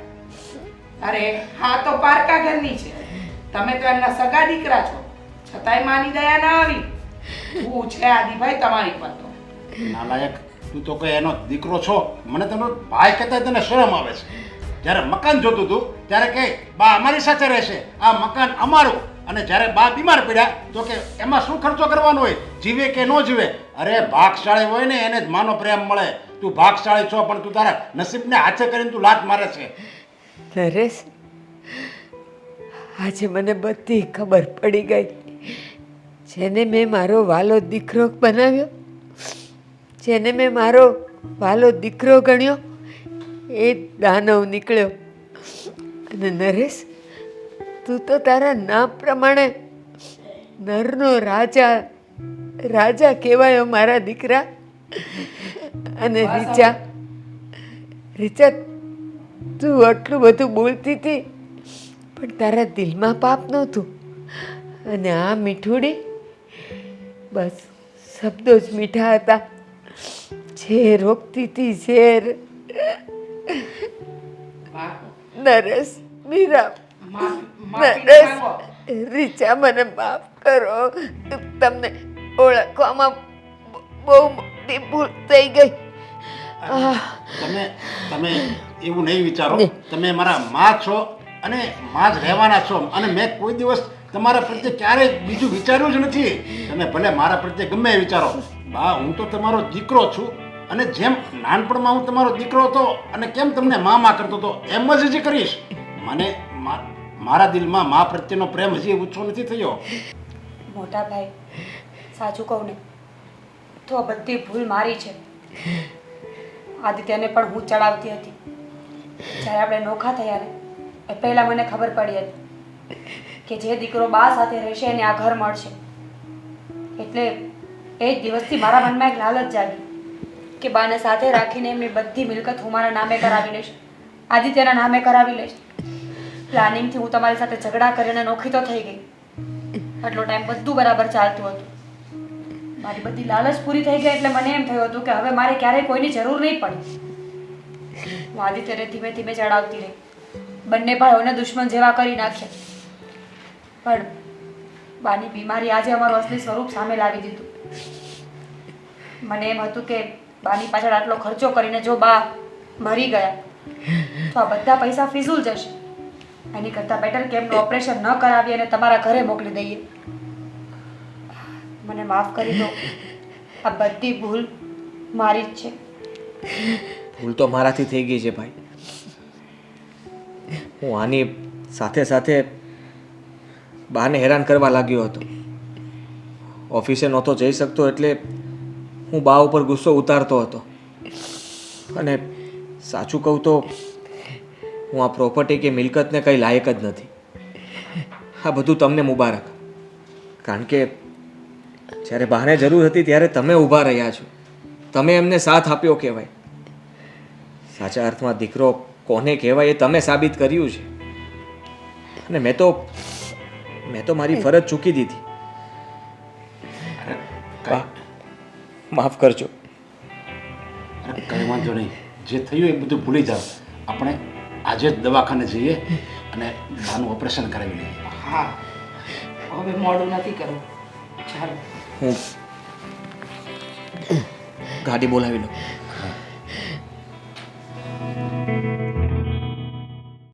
અરે હા, તો પારકા ઘરની છે. તમે તો એમના સગા દીકરા છો, છતાંય માની દયા ના આવી. શું છે આદિભાઈ તમારી પર તો? નાલાયક, તું તો કઈ એનો દીકરો છો. મને તને ભાઈ કહેતા તને શરમ આવે છે. જ્યારે મકાન જોતું હતું ત્યારે કે બા અમારી સાથે રહેશે, આ મકાન અમારું. અને જ્યારે બા બીમાર પડ્યા તો કે એમાં શું ખર્ચો કરવાનો હોય, જીવે કે ન જીવે. અરે ભાગશાળી હોય ને એને જ માનો પ્રેમ મળે. તું ભાગશાળી છો પણ તું તારા નસીબને હાથે કરીને તું લાત મારે છે. નરેશ, આજે મને બધી ખબર પડી ગઈ. જેને મેં મારો વાલો દીકરો બનાવ્યો જેને મેં મારો વાલો દીકરો ગણ્યો એ દાનવ નીકળ્યો. અને નરેશ, તું તો તારા નામ પ્રમાણે નરનો રાજા રાજા કહેવાયો મારા દીકરા. અને રીચા, રીચા, તું આટલું બધું બોલતી હતી પણ તારા દિલમાં પાપ નહોતું. અને આ મીઠુડી, બસ શબ્દો જ મીઠા હતા. ઝેર રોકતી હતી, ઝેર. નરેશ, મીરા, નરેશ, રીચા, મને માફ કરો. તમને ઓળખવામાં બહુ મોટી ભૂલ થઈ ગઈ. તમે તમે એવું નહીં વિચારો. તમે મારા માં છો અને માં જ રહેવાના છો. અને મેં કોઈ દિવસ તમારા પ્રત્યે ક્યારેય બીજું વિચાર્યું જ નથી. તમે ભલે મારા પ્રત્યે ગમે એ વિચારો. બા, હું તો તમારો દીકરો છું. અને જેમ નાનપણમાં હું તમારો દીકરો હતો અને કેમ તમને મા કરતો હતો એમ જ હજી કરીશ. મને મારા દિલમાં મા પ્રત્યેનો પ્રેમ હજી ઓછો નથી થયો. મોટા ભાઈ, સાચું કહું ને તો આ બધી ભૂલ મારી છે. આદિત્યને પણ હું ચડાવતી હતી. જ્યારે આપણે નોખા થયા ને એ પહેલાં મને ખબર પડી હતી કે જે દીકરો બા સાથે રહેશે એને આ ઘર મળશે. એટલે એ જ દિવસથી મારા મનમાં એક લાલચ જાગી કે બાને સાથે રાખીને એમની બધી મિલકત હું મારા નામે કરાવી લઈશ, આદિત્યના નામે કરાવી લઈશ. પ્લાનિંગથી હું તમારી સાથે ઝઘડા કરીને નોખી તો થઈ ગઈ. આટલો ટાઈમ બધું બરાબર ચાલતું હતું. મારી બધી લાલચ પૂરી થઈ ગઈ એટલે મને એમ થયું હતું કે હવે મારે ક્યારેય કોઈની જરૂર નહીં પડે. હું આદિત્યને ધીમે ધીમે ચડાવતી રહી. બંને ભાઈઓને દુશ્મન જેવા કરી નાખ્યા. પણ બાની બીમારી આજે અમારું અસલી સ્વરૂપ સામે લાવી દીધું. મને એમ હતું કે બાની પાછળ આટલો ખર્ચો કરીને જો બા મરી ગયા તો આ બધા પૈસા ફિઝૂલ જશે. એની કરતાં બેટર કે એમનું ઓપરેશન ન કરાવીએ અને તમારા ઘરે મોકલી દઈએ. મને માફ કરી દો. આ બધી ભૂલ મારી જ છે. ભૂલ તો મારાથી થઈ ગઈ છે ભાઈ. હું આની સાથે સાથે બાને હેરાન કરવા લાગ્યો હતો. ઓફિસે નહોતો જઈ શકતો એટલે હું બા ઉપર ગુસ્સો ઉતારતો હતો. અને સાચું કહું તો હું આ પ્રોપર્ટી કે મિલકતને કંઈ લાયક જ નથી. આ બધું તમને મુબારક. કારણ કે જ્યારે બાને જરૂર હતી ત્યારે તમે ઊભા રહ્યા છો. તમે એમને સાથ આપ્યો કહેવાય. સાચા અર્થમાં દીકરો કોને કહેવાય એ તમે સાબિત કર્યું છે. અને મેં તો મારી ફરજ ચૂકી દીધી. માફ કરજો. કંઈ વાંધો નહીં. જે થયું એ બધું ભૂલી જાઓ. આપણે આજે જ દવાખાને જઈએ અને બાનું ઓપરેશન કરાવી લઈએ. હા, હવે મોડું નથી કરવું. ચાલો. હું ગાડી બોલાવી લઉં.